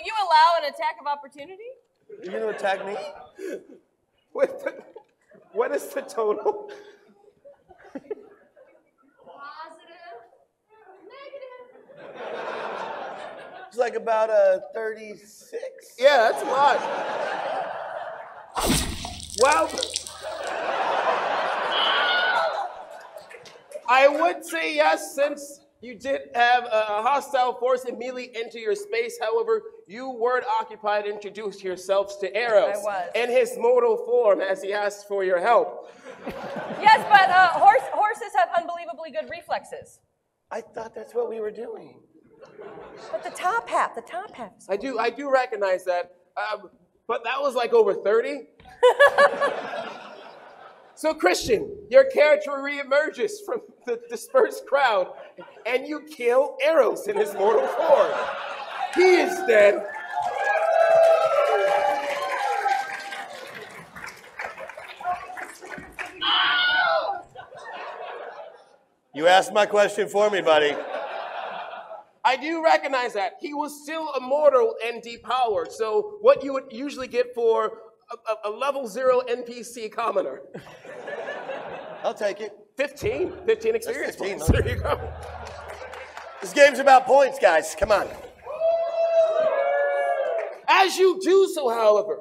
you allow an attack of opportunity? Are you going to attack me? What is the total? Positive. Negative. It's like about a 36. Yeah, that's a lot. Well, I would say yes, since you did have a hostile force immediately enter your space. However, you weren't occupied to introduce yourselves to Eros. I was. In his mortal form as he asked for your help. Yes, but horses have unbelievably good reflexes. I thought that's what we were doing. But the top half. I do recognize that. But that was like over 30. So, Christian, your character reemerges from the dispersed crowd, and you kill Eros in his mortal form. He is dead. You asked my question for me, buddy. I do recognize that. He was still immortal and depowered, so what you would usually get for a level 0 NPC commoner. I'll take it. 15 experience 15, points. There you go. This game's about points, guys. Come on. As you do so, however,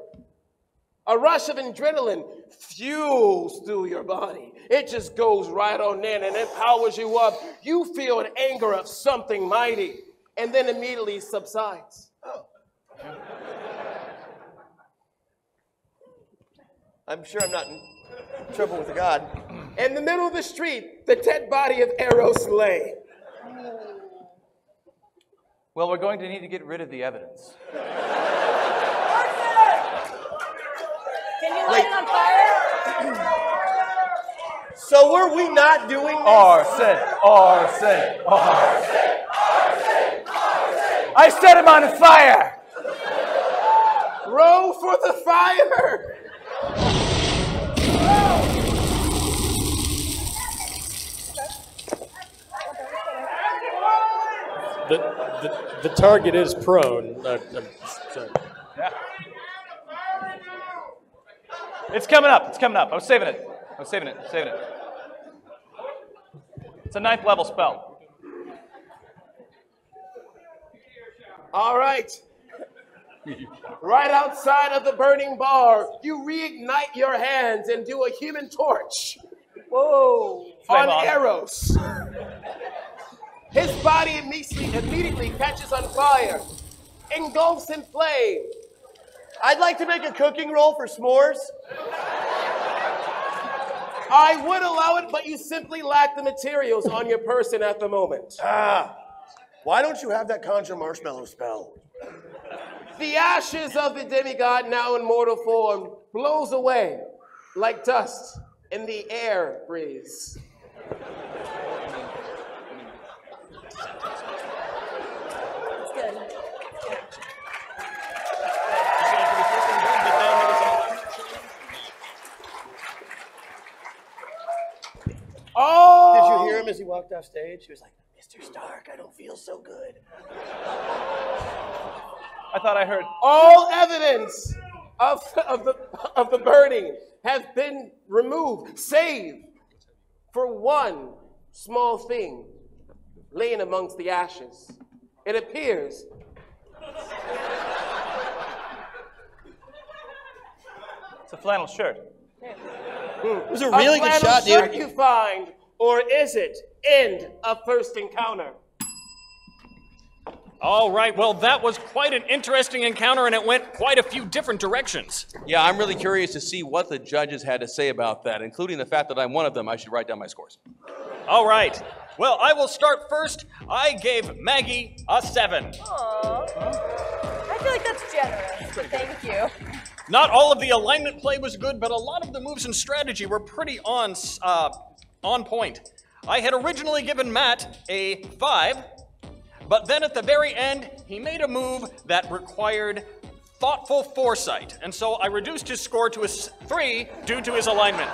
a rush of adrenaline fuels through your body. It just goes right on in and it powers you up. You feel an anger of something mighty and then immediately subsides. Oh. I'm sure I'm not in trouble with a god. In the middle of the street, the dead body of Eros lay. Well, we're going to need to get rid of the evidence. Can you light it on fire? So were we not doing this? Arson! I set him on fire! Roll for the fire! The target is prone. Sorry. Yeah. It's coming up. I was saving it. It's a 9th level spell. All right. Right outside of the burning bar, you reignite your hands and do a human torch. Whoa. on Eros. His body immediately catches on fire, engulfs in flame. I'd like to make a cooking roll for s'mores. I would allow it, but you simply lack the materials on your person at the moment. Why don't you have that conjure marshmallow spell? The ashes of the demigod, now in mortal form, blows away like dust in the air breeze. It's good. Oh! Did you hear him as he walked off stage? He was like, Mr. Stark, I don't feel so good. I thought I heard. All evidence of the burning has been removed, save for one small thing laying amongst the ashes. It appears It's a flannel shirt. It was a really good shot, dude. Shirt you find, or is it end of first encounter? All right, well, that was quite an interesting encounter, and it went quite a few different directions. Yeah, I'm really curious to see what the judges had to say about that, including the fact that I'm one of them. I should write down my scores. All right, well, I will start first. I gave Maggie a 7. Aww. I feel like that's generous. Thank you. Not all of the alignment play was good, but a lot of the moves and strategy were pretty on point. I had originally given Matt a 5, but then at the very end, he made a move that required thoughtful foresight, and so I reduced his score to a 3 due to his alignment.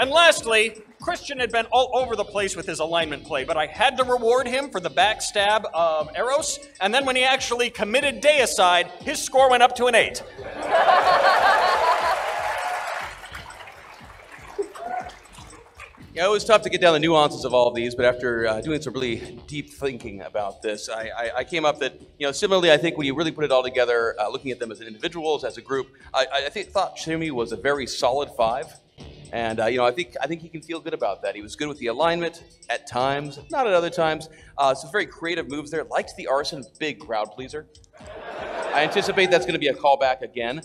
And lastly, Christian had been all over the place with his alignment play, but I had to reward him for the backstab of Eros, and then when he actually committed deicide, his score went up to an 8. Yeah, it was tough to get down the nuances of all of these, but after doing some really deep thinking about this, I came up that, similarly, I think when you really put it all together, looking at them as individuals, as a group, I thought Shimmy was a very solid 5. And, I think he can feel good about that. He was good with the alignment at times, not at other times. Some very creative moves there. Liked the arson, big crowd pleaser. I anticipate that's going to be a callback again.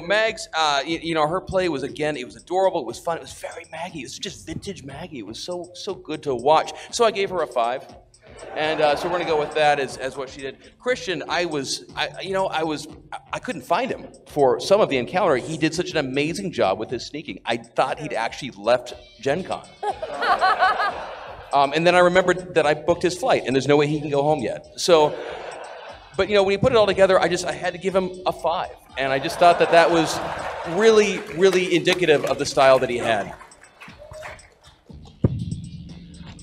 Mags, her play was, again, it was adorable. It was fun. It was very Maggie. It was just vintage Maggie. It was so good to watch. So I gave her a 5. And so we're going to go with that as what she did. Christian, I couldn't find him for some of the encounter. He did such an amazing job with his sneaking. I thought he'd actually left Gen Con. And then I remembered that I booked his flight, and there's no way he can go home yet. So, but when you put it all together, I had to give him a 5. And I just thought that was really, really indicative of the style that he had.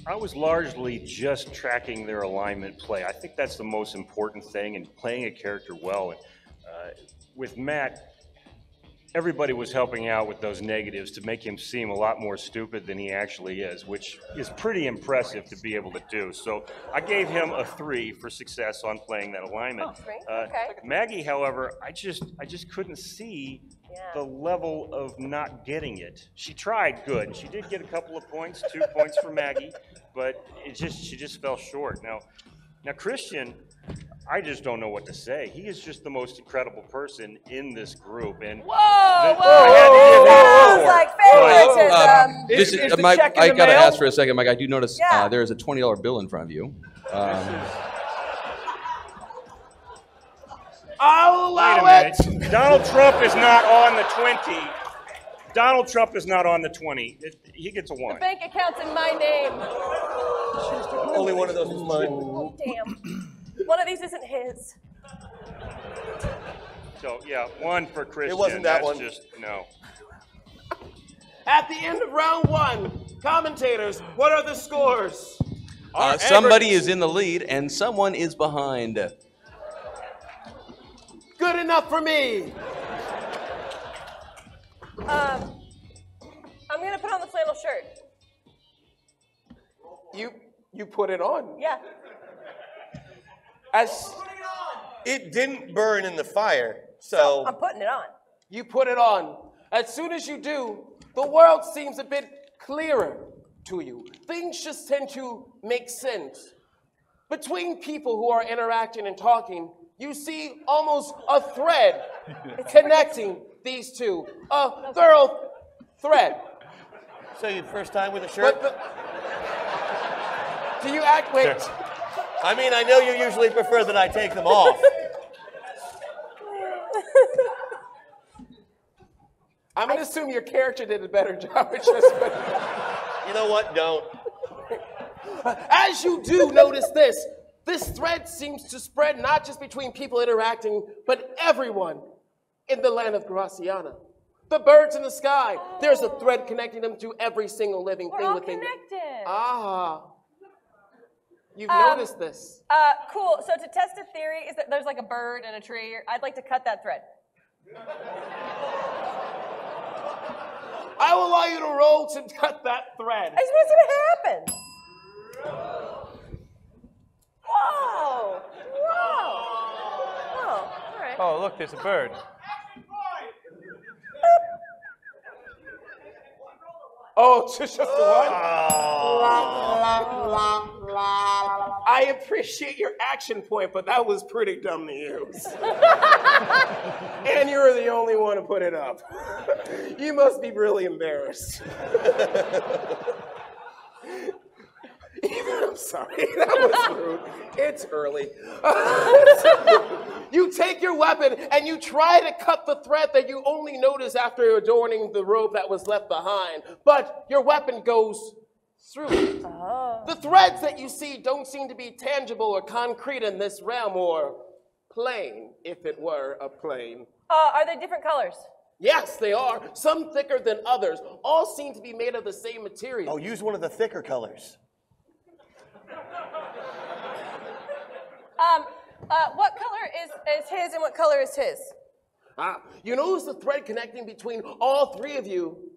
I was largely just tracking their alignment play. I think that's the most important thing in playing a character well. And, with Matt, everybody was helping out with those negatives to make him seem a lot more stupid than he actually is, which is pretty impressive to be able to do. So I gave him a 3 for success on playing that alignment. Okay. Maggie, however, I just couldn't see the level of not getting it. She tried good. She did get a couple of points, 2 points for Maggie, but she just fell short. Now Christian, I just don't know what to say. He is just the most incredible person in this group, and sounds like favoritism. I gotta ask for a second, Mike. I do notice there is a $20 bill in front of you. I'll allow it. Donald Trump is not on the 20. Donald Trump is not on the 20. He gets a 1. The bank account's in my name. Only one of those is mine. Oh, damn. One of these isn't his. So, yeah, 1 for Christian. It wasn't that That's one. Just, no. At the end of round 1, commentators, what are the scores? Somebody is in the lead, and someone is behind. Good enough for me. I'm gonna put on the flannel shirt. You put it on. Yeah. It didn't burn in the fire, so I'm putting it on. You put it on. As soon as you do, the world seems a bit clearer to you. Things just tend to make sense. Between people who are interacting and talking, you see almost a thread connecting these two. A girl thread. So your first time with a shirt? Do you act, wait. Sure. I mean, I know you usually prefer that I take them off. I'm going to assume your character did a better job. It's just, you know what? Don't. As you do notice this thread seems to spread not just between people interacting, but everyone in the land of Graciana. The birds in the sky, there's a thread connecting them to every single living thing within. We're all connected. Ah. You've noticed this. Cool. So to test a theory is that there's like a bird and a tree. I'd like to cut that thread. I will allow you to roll to cut that thread. I just want to see what happens. Whoa! Whoa! Oh, all right. Oh, look, there's a bird. Oh, it's just the one? I appreciate your action point, but that was pretty dumb to use. And you were the only one to put it up. You must be really embarrassed. I'm sorry, that was rude. It's early. You take your weapon and you try to cut the thread that you only notice after adorning the robe that was left behind, but your weapon goes through it. The threads that you see don't seem to be tangible or concrete in this realm, or plain, if it were a plane. Are they different colors? Yes, they are. Some thicker than others. All seem to be made of the same material. Oh, use one of the thicker colors. What color is his and what color is his? You notice the thread connecting between all three of you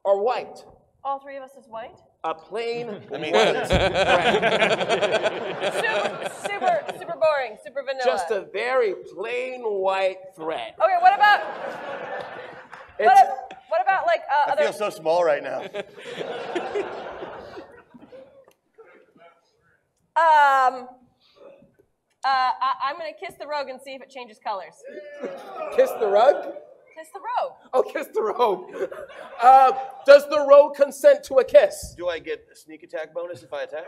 are white. All three of us is white? A plain super boring, super vanilla. Just a very plain white thread. Okay, what about what about like I feel so small right now. I'm gonna kiss the rogue and see if it changes colors. Kiss the rug? Kiss the rogue. Oh, kiss the rogue. Does the rogue consent to a kiss? Do I get a sneak attack bonus if I attack?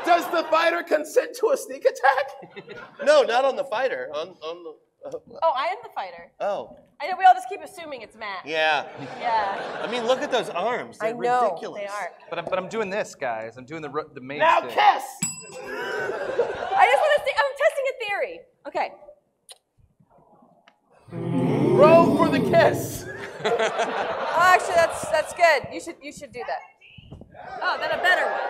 Does the fighter consent to a sneak attack? No, not on the fighter. On the. Oh, I am the fighter. Oh. I know we all just keep assuming it's Matt. Yeah. Yeah. I mean, look at those arms. They're I know, ridiculous. they are. But I'm doing this, guys. I'm doing the main Now stick. kiss! I just want to see. I'm testing a theory. Okay. Roll for the kiss. Oh, actually, that's good. You should do that. Oh, then a better one.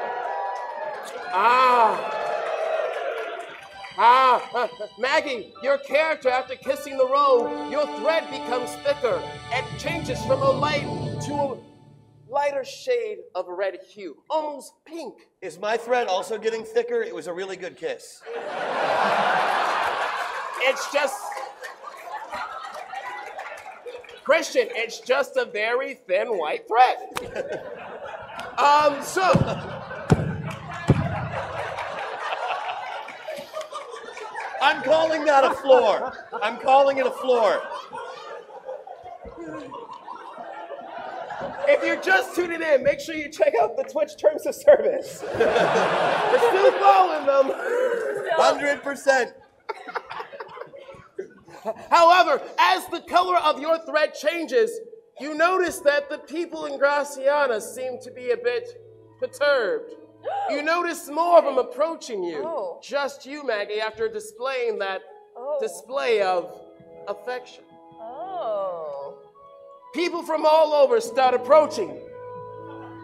Maggie, your character, after kissing the rogue, your thread becomes thicker and changes from a light to a lighter shade of a red hue, almost pink. Is my thread also getting thicker? It was a really good kiss. It's just, Christian, it's just a very thin white thread. I'm calling that a floor. I'm calling it a floor. If you're just tuning in, make sure you check out the Twitch terms of service. We're still following them. 100%. However, as the color of your thread changes, you notice that the people in Graciana seem to be a bit perturbed. You notice more of them approaching you. Oh. Just you, Maggie, after displaying that display of affection. Oh. People from all over start approaching,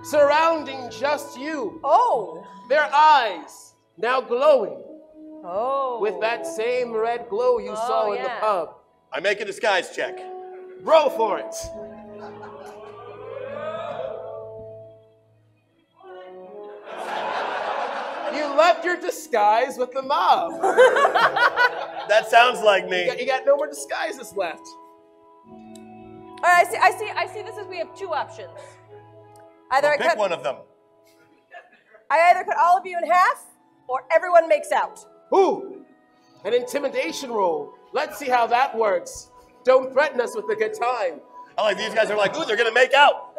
surrounding just you. Oh. Their eyes now glowing Oh. with that same red glow you saw in the pub. I make a disguise check. Roll for it. You left your disguise with the mob. That sounds like me. You got no more disguises left. All right, I see this as we have two options. Either Well, pick one of them. I either cut all of you in half, or everyone makes out. Ooh, an intimidation roll. Let's see how that works. Don't threaten us with a good time. I like these guys are like, ooh, they're gonna make out.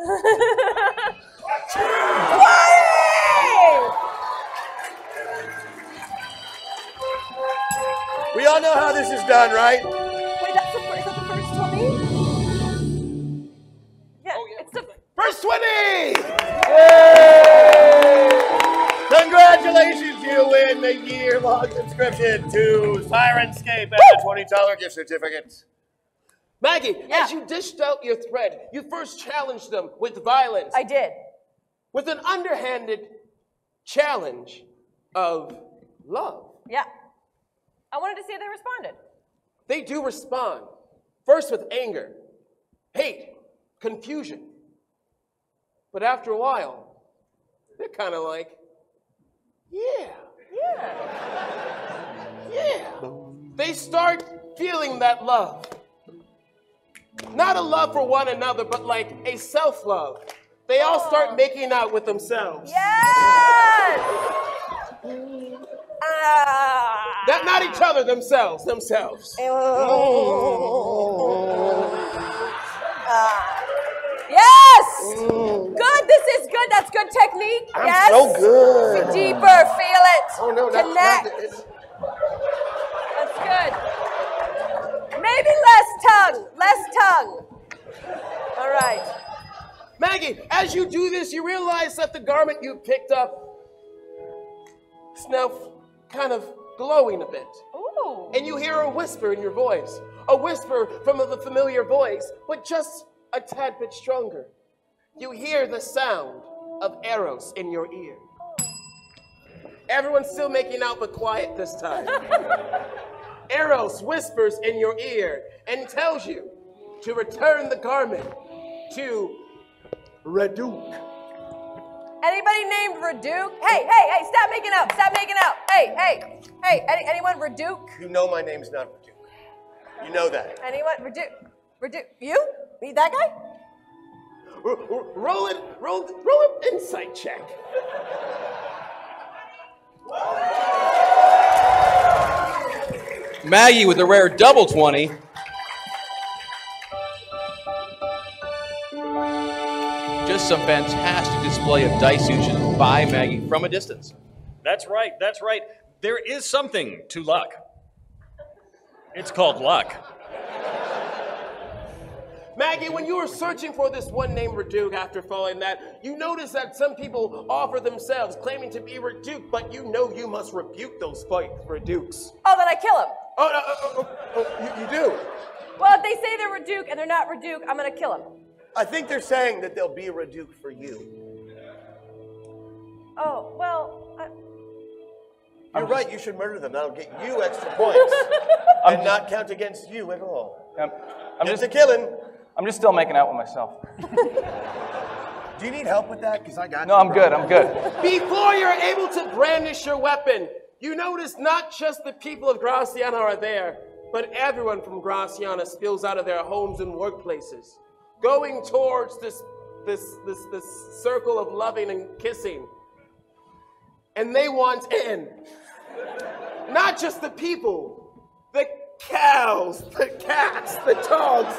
We all know how this is done, right? Wait, is that the first 20? Yeah, it's the First 20! Congratulations, you win the year-long subscription to Sirenscape and the $20 gift certificate. Maggie, as you dished out your thread, you first challenged them with violence. I did. With an underhanded challenge of love. Yeah. I wanted to see if they responded. They do respond. First with anger, hate, confusion. But after a while, they're kind of like, yeah. They start feeling that love. Not a love for one another, but like a self-love. They all start making out with themselves. Yes! Not each other, themselves. Yes! Good, this is good. That's good technique. Yes. So good. Deeper, feel it. Oh, no, Connect. not That's good. Maybe less tongue. All right. Maggie, as you do this, you realize that the garment you picked up is now kind of glowing a bit. Ooh. And you hear a whisper in your voice. A whisper from the familiar voice, but just a tad bit stronger. You hear the sound of arrows in your ear. Everyone's still making out, but quiet this time. Eros whispers in your ear and tells you to return the garment to Reduke. Anybody named Reduke? Hey, stop making out. Hey, anyone Reduke? You know my name's not Reduke. You know that. Anyone? Reduke? You? Me, that guy? Roll an insight check. Maggie with a rare double 20. Just some fantastic display of dice usage by Maggie from a distance. That's right. There is something to luck. It's called luck. Maggie, when you were searching for this one named Reduke after following that, you noticed that some people offer themselves claiming to be Reduke, but you know you must rebuke those Redukes. Oh, then I kill him. You do? Well, if they say they're Reduke and they're not Reduke, I'm going to kill him. I think they're saying that there'll be a Reduke for you. Oh, well... You're right, you should murder them. That'll get you extra points. And not count against you at all. I'm just a killing. I'm just still making out with myself. Do you need help with that? Because I got you. No, I'm good. Before you're able to brandish your weapon, you notice not just the people of Graciana are there, but everyone from Graciana spills out of their homes and workplaces, going towards this circle of loving and kissing. And they want in. Not just the people, the cows, the cats, the dogs.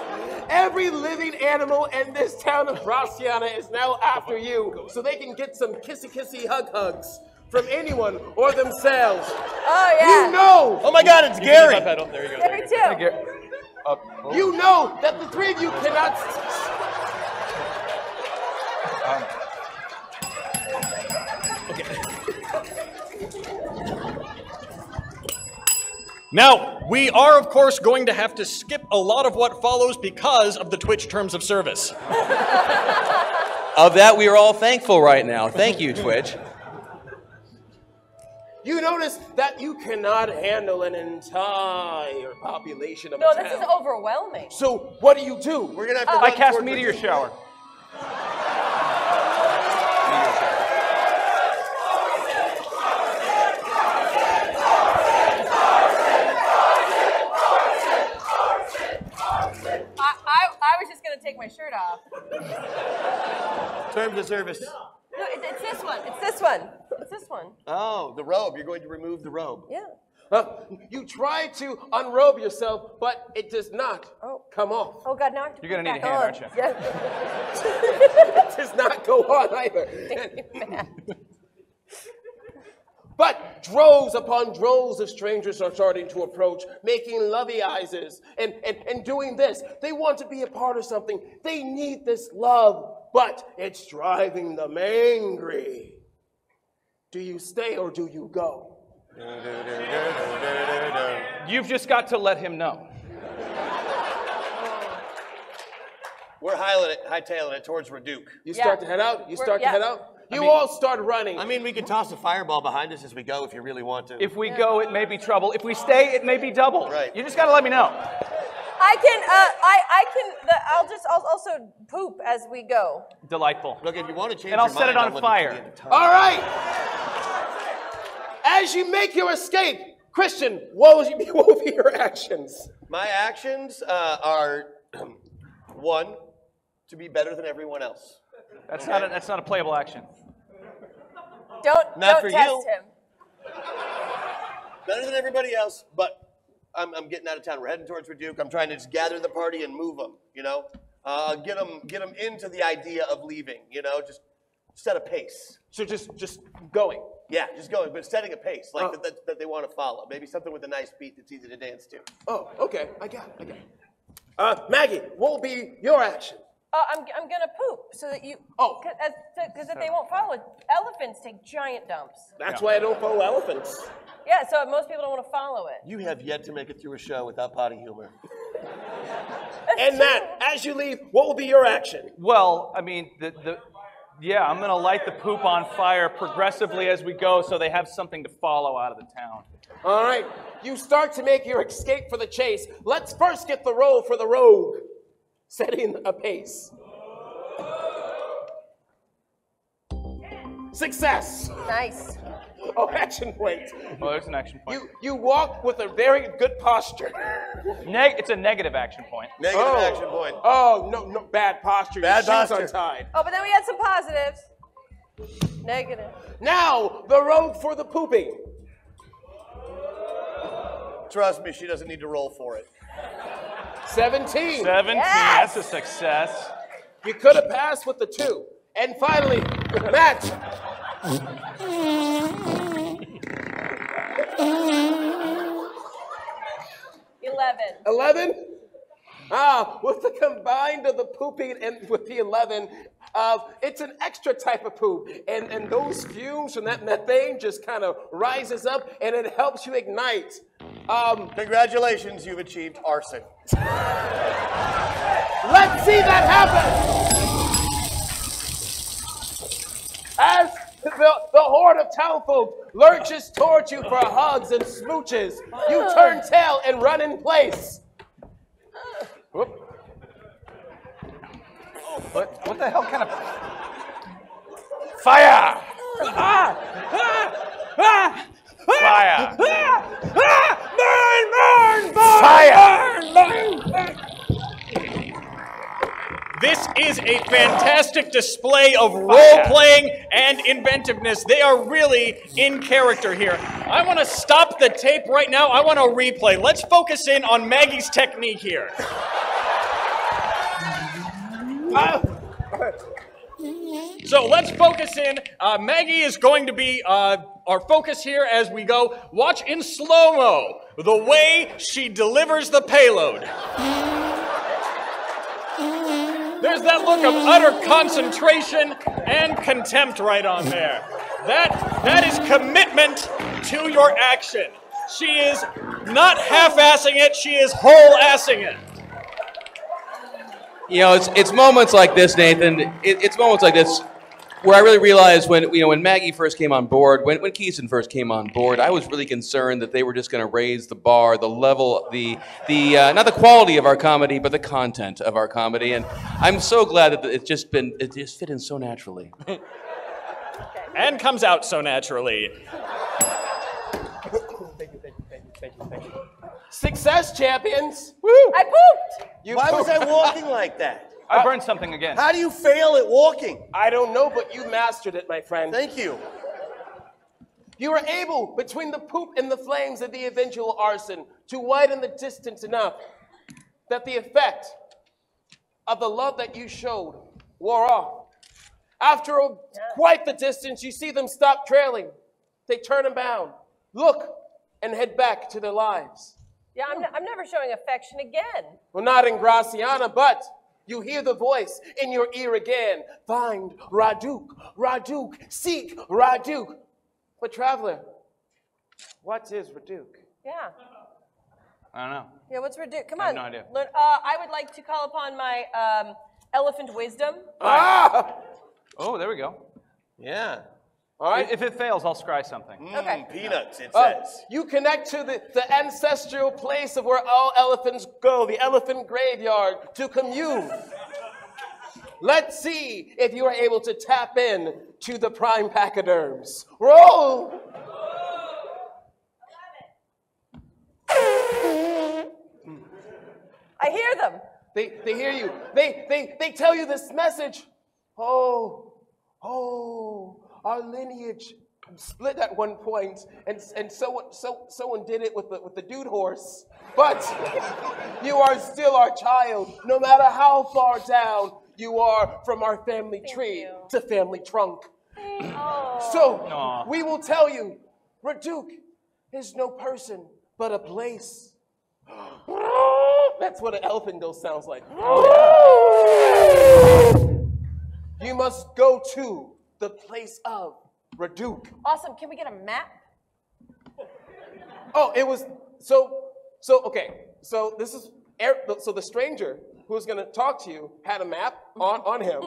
Every living animal in this town of Graciana is now after you, so they can get some kissy hugs from anyone or themselves. Oh, yeah. You know. Oh my God, it's Gary. There you go. Gary, too. You know that the three of you cannot. Now, we are, of course, going to have to skip a lot of what follows because of the Twitch terms of service. Of that, we are all thankful right now. Thank you, Twitch. You notice that you cannot handle an entire population of a No, town. this is overwhelming. So what do? We're gonna have to. I cast Meteor Shower. Terms of service. No, it's this one. It's this one. It's this one. Oh, the robe. You're going to remove the robe. Yeah. You try to unrobe yourself, but it does not come off. Oh God, now I have to You're gonna put need it a back hand, on. aren't you? Yeah. It does not go on either. Thank you, Matt. But droves upon droves of strangers are starting to approach, making lovey eyes and doing this. They want to be a part of something. They need this love, but it's driving them angry. Do you stay or do you go? You've just got to let him know. We're hightailing it towards Reduke. You start to head out? You start to yeah. head out? You all start running. I mean, we could toss a fireball behind us as we go if you really want to. If we go, it may be trouble. If we stay, it may be double. Right. You just got to let me know. I'll also poop as we go. Delightful. Look, if you want to change And I'll your set it mind, on I'll let you fire. begin to talk. All right. As you make your escape, Christian, what will be your actions? My actions are, one, to be better than everyone else. That's not a playable action. Don't Not for test you. him. Better than everybody else, but I'm getting out of town. We're heading towards Reduke. I'm trying to just gather the party and move them, you know? Get them into the idea of leaving, you know? Just set a pace. So just going. Yeah, just going, but setting a pace, like that they want to follow. Maybe something with a nice beat that's easy to dance to. Oh, okay. I got it. Maggie, what will be your action? I'm gonna poop so that you. Oh. Because if they won't follow it, elephants take giant dumps. That's why I don't follow elephants. Yeah, so most people don't want to follow it. You have yet to make it through a show without potty humor. And Matt, as you leave, what will be your action? Well, I mean, I'm going to light the poop on fire progressively as we go so they have something to follow out of the town. All right. You start to make your escape for the chase. Let's first get the roll for the rogue. Setting a pace. Success. Nice. Oh, action point. Oh, there's an action point. You walk with a very good posture. It's a negative action point. Negative action point. Oh, no, bad posture. Bad Your shoes posture. untied. Oh, but then we had some positives. Negative. Now, the rogue for the pooping. Trust me, she doesn't need to roll for it. 17. 17, Yes! that's a success. You could have passed with the 2. And finally, Matt. 11? With the combined of the pooping and with the 11, it's an extra type of poop. And those fumes from that methane just kind of rises up and it helps you ignite. Congratulations, you've achieved arson. Let's see that happen! As the horde of townfolk lurches towards you for hugs and smooches, you turn tail and run in place. Whoop. What the hell kind of... Fire! Fire! Burn! Fire! This is a fantastic display of role-playing and inventiveness. They are really in character here. I want to stop the tape right now. I want to replay. Let's focus in on Maggie's technique here. So let's focus in. Maggie is going to be our focus here as we go. Watch in slow-mo the way she delivers the payload. There's that look of utter concentration and contempt right on there. That is commitment to your action. She is not half-assing it, she is whole-assing it. You know, it's moments like this, Nathan. It's moments like this where I really realized when Maggie first came on board, when Keeson first came on board, I was really concerned that they were just going to raise the bar, the level, the not the quality of our comedy, but the content of our comedy. And I'm so glad that it just fit in so naturally. And comes out so naturally. Thank you. Success, champions! Woo! I pooped! Why was I walking like that? I burned something again. How do you fail at walking? I don't know, but you mastered it, my friend. Thank you. You were able, between the poop and the flames of the eventual arson, to widen the distance enough that the effect of the love that you showed wore off. After quite the distance, you see them stop trailing. They turn about, look, and head back to their lives. Yeah, I'm never showing affection again. Well, not in Graciana, but you hear the voice in your ear again. Find Raduk, Raduk, seek Raduk. But traveler, what is Raduk? Yeah. I don't know. Yeah, what's Raduk? Come I have on. no idea. Learn, I would like to call upon my elephant wisdom. Ah! Oh, there we go. Yeah. All right. If it fails, I'll scry something. Okay. Peanuts, it says. You connect to the ancestral place of where all elephants go, the elephant graveyard, to commune. Let's see if you are able to tap in to the prime pachyderms. Roll! I hear them. They hear you. They tell you this message. Oh, our lineage split at one point, and someone did it with the dude horse. But you are still our child, no matter how far down you are from our family tree to family trunk. So we will tell you, Raduk is no person, but a place. That's what an elfin sounds like. You must go to the place of Raduk. Awesome. Can we get a map? Oh, it was okay. So this is so the stranger who was going to talk to you had a map on him.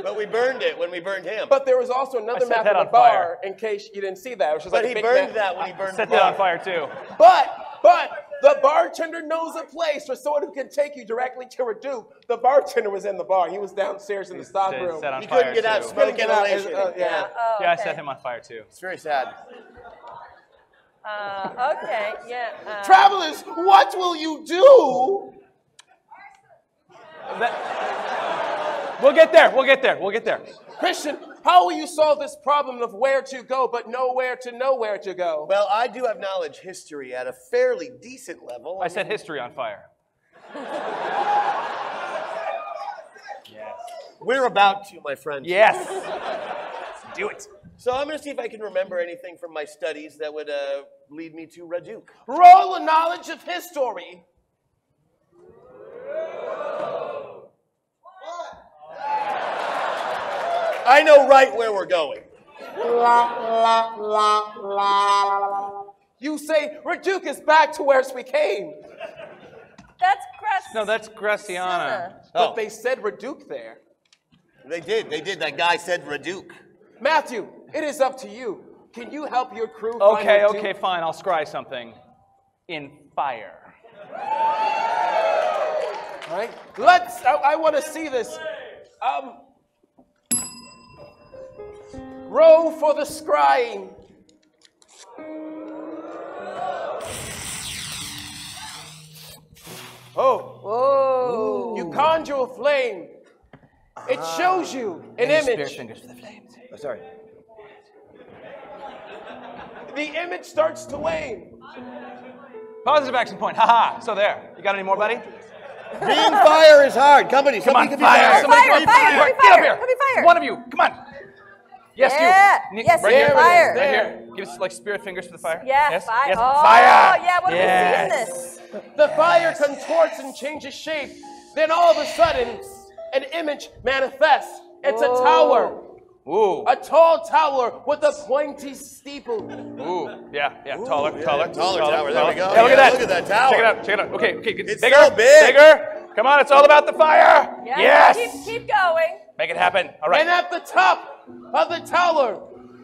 But we burned it when we burned him. But there was also another map that in the on bar fire. in case you didn't see that. It was just But like a he big burned map. that when he burned Set the that bar. on fire too. But the bartender knows a place for someone who can take you directly to Raduk. The bartender was in the bar. He was downstairs in the stock room. Set on You fire couldn't get out too. smoke Couldn't get out, inhalation. yeah. Oh, Yeah, I okay. set him on fire too. It's very sad. Okay. Yeah. Travelers, what will you do? We'll get there. We'll get there. We'll get there. Christian, how will you solve this problem of where to go but nowhere to know where to go? Well, I do have knowledge history at a fairly decent level. I set history on fire. We're about to, my friend. Yes. Do it. So I'm going to see if I can remember anything from my studies that would lead me to Raduk. Roll a knowledge of history. I know right where we're going. You say Raduk is back to where we came. That's Crest. No, that's Graciana. But they said Raduk there. They did. That guy said Raduk. Matthew, it is up to you. Can you help your crew find Okay, Raduk? okay, fine. I'll scry something. In fire. All right. I want to see this. Row for the scrying. Oh. Whoa. You conjure a flame. It shows you an image. Fingers for the flames. Oh, sorry. The image starts to wane. Positive action point. Haha. So there. You got any more, buddy? Being fire is hard. Company, Come on, somebody can be fire. Somebody Fire, can be fire, Get up fire. here. Come be fire. One of you. Come on. Yes, Yeah. you. Yes, right here. fire. Right here. Give us like spirit fingers for the fire. Yeah, Yes. fire. Yes. Oh, Fire. yeah, what do we see in Yes. this? The fire contorts and changes shape. Then all of a sudden, an image manifests. It's a tower. Ooh. A tall tower with a pointy steeple. Ooh. Yeah. Taller. Taller tower. There we go. Yeah, look at Yeah, that. look at that tower. Check it out. Okay. Good. It's bigger. so big. Bigger. Come on. It's all about the fire. Yeah, Yes. Keep going. Make it happen. All right. And at the top of the tower,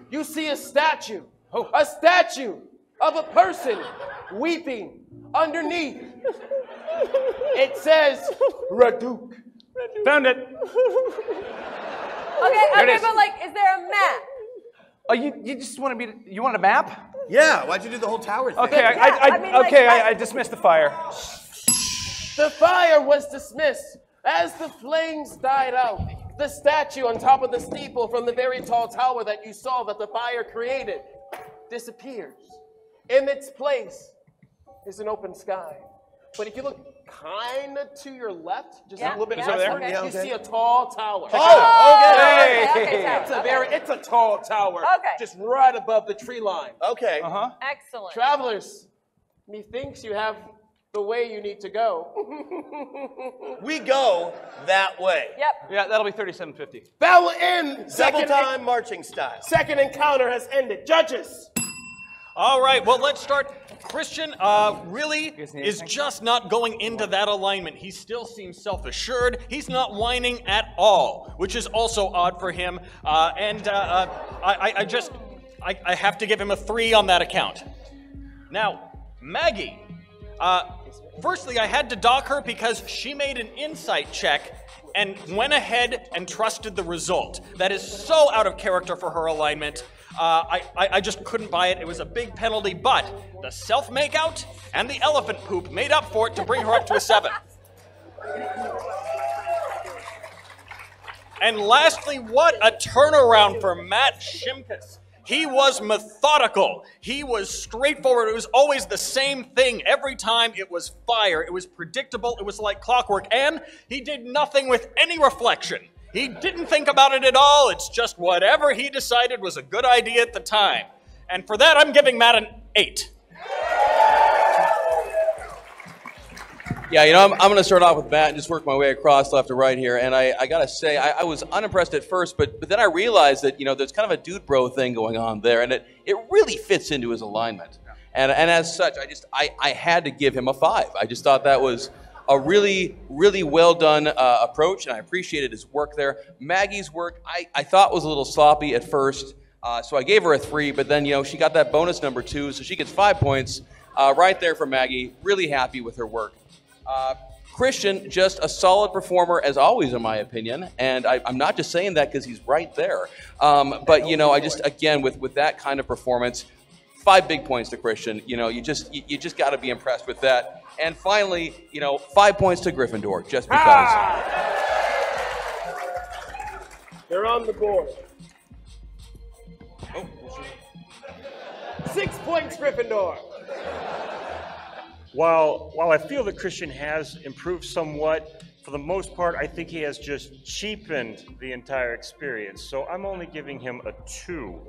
you see a statue. Oh. A statue of a person weeping underneath. It says Raduk. Found it. Okay, There it is. but like, is there a map? Oh, you just wanted me to? You wanted a map? Yeah, why'd you do the whole tower thing? Okay. I mean, like, I dismissed the fire. The fire was dismissed, As the flames died out, the statue on top of the steeple from the very tall tower that you saw that the fire created disappears. In its place is an open sky. But if you look kind of to your left, just a little bit faster, you see a tall tower. It's a tall tower. Okay. Just right above the tree line. Okay. Excellent. Travelers, methinks you have the way you need to go. We go that way. Yep. Yeah, that'll be 37.50. That will end. Double time marching style. Second encounter has ended. Judges. All right, well, let's start. Christian really is just not going into that alignment. He still seems self-assured. He's not whining at all, which is also odd for him. I have to give him a 3 on that account. Now, Maggie. Firstly, I had to dock her because she made an insight check and went ahead and trusted the result. That is so out of character for her alignment. I just couldn't buy it. It was a big penalty, but the self-makeout and the elephant poop made up for it to bring her up to a 7. And lastly, what a turnaround for Matt Shimkus. He was methodical. He was straightforward. It was always the same thing. Every time it was fire. It was predictable. It was like clockwork. And he did nothing with any reflection. He didn't think about it at all. It's just whatever he decided was a good idea at the time. And for that, I'm giving Matt an 8. Yeah, you know, I'm going to start off with Matt and just work my way across left to right here. And I got to say, I was unimpressed at first, but then I realized that, you know, there's kind of a dude bro thing going on there, and it really fits into his alignment. And as such, I had to give him a 5. I just thought that was a really, really well done approach, and I appreciated his work there. Maggie's work, I thought was a little sloppy at first, so I gave her a 3, but then, you know, she got that bonus number 2, so she gets 5 points right there for Maggie. Really happy with her work. Christian, just a solid performer as always, in my opinion, and I'm not just saying that because he's right there. But you know, I just again with that kind of performance, 5 big points to Christian. You know, you just got to be impressed with that. And finally, you know, 5 points to Gryffindor just because. They're on the board. 6 points, Gryffindor. While I feel that Christian has improved somewhat, for the most part, I think he has just cheapened the entire experience. So I'm only giving him a 2.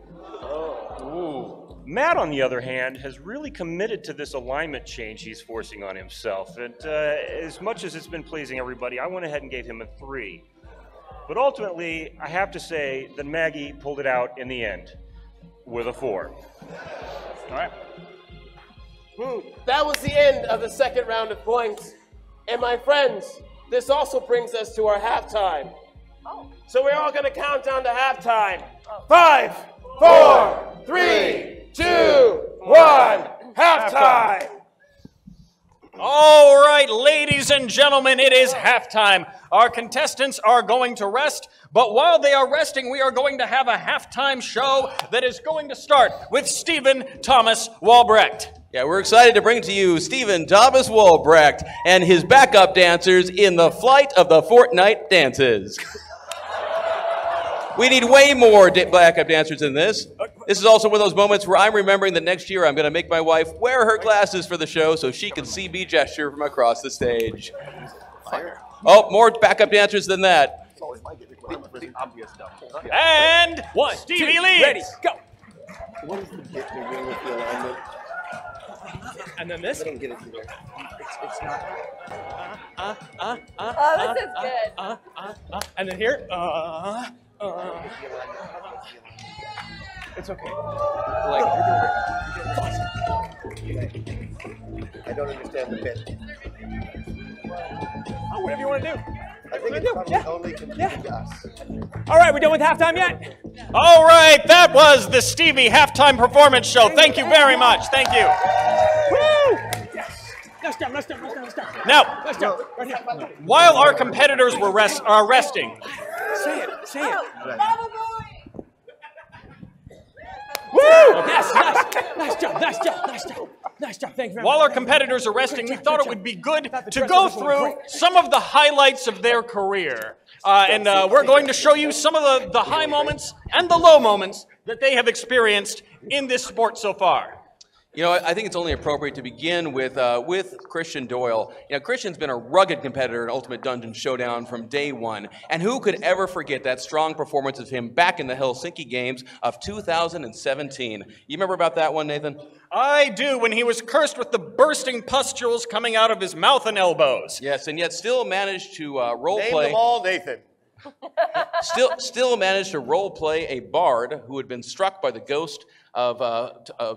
Ooh. Matt, on the other hand, has really committed to this alignment change he's forcing on himself. And as much as it's been pleasing everybody, I went ahead and gave him a 3. But ultimately, I have to say that Maggie pulled it out in the end with a 4. All right. That was the end of the second round of points. And my friends, this also brings us to our halftime. So we're all going to count down to halftime. 5, 4, 3, 2, 1, halftime. All right, ladies and gentlemen, it is halftime. Our contestants are going to rest, but while they are resting, we are going to have a halftime show that is going to start with Stephen Thomas Walbrecht. Yeah, we're excited to bring to you Stephen Thomas Walbrecht and his backup dancers in the Flight of the Fortnite Dances. We need way more backup dancers than this. This is also one of those moments where I'm remembering that next year I'm going to make my wife wear her glasses for the show so she can see me gesture from across the stage. Oh, more backup dancers than that. And Stevie Lee. Ready, go. What is the bit they're doing with the alignment? And then this. I don't get it either. It's not. Oh, this is good. And then here. It's okay. I don't understand the bit. Oh, whatever you want to do. I think it's probably only confusing to us. All right, we done with halftime yet? All right, that was the Stevie halftime performance show. Thank you very much. Thank you. Woo! Yes. Let's go. Now, Let's go. Right here. while our competitors were resting, Say it. Bubble Boy! Woo! Yes, nice job. Nice job. Thank you very While much. our competitors are resting, we thought it would be good to go through some of the highlights of their career. And we're going to show you some of the high moments and the low moments that they have experienced in this sport so far. You know, I think it's only appropriate to begin with Christian Doyle. You know, Christian's been a rugged competitor in Ultimate Dungeon Showdown from day one, and who could ever forget that strong performance of him back in the Helsinki Games of 2017? You remember about that one, Nathan? I do, when he was cursed with the bursting pustules coming out of his mouth and elbows. Yes, and yet still managed to role Name play. them all, Nathan. Still managed to role play a bard who had been struck by the ghost of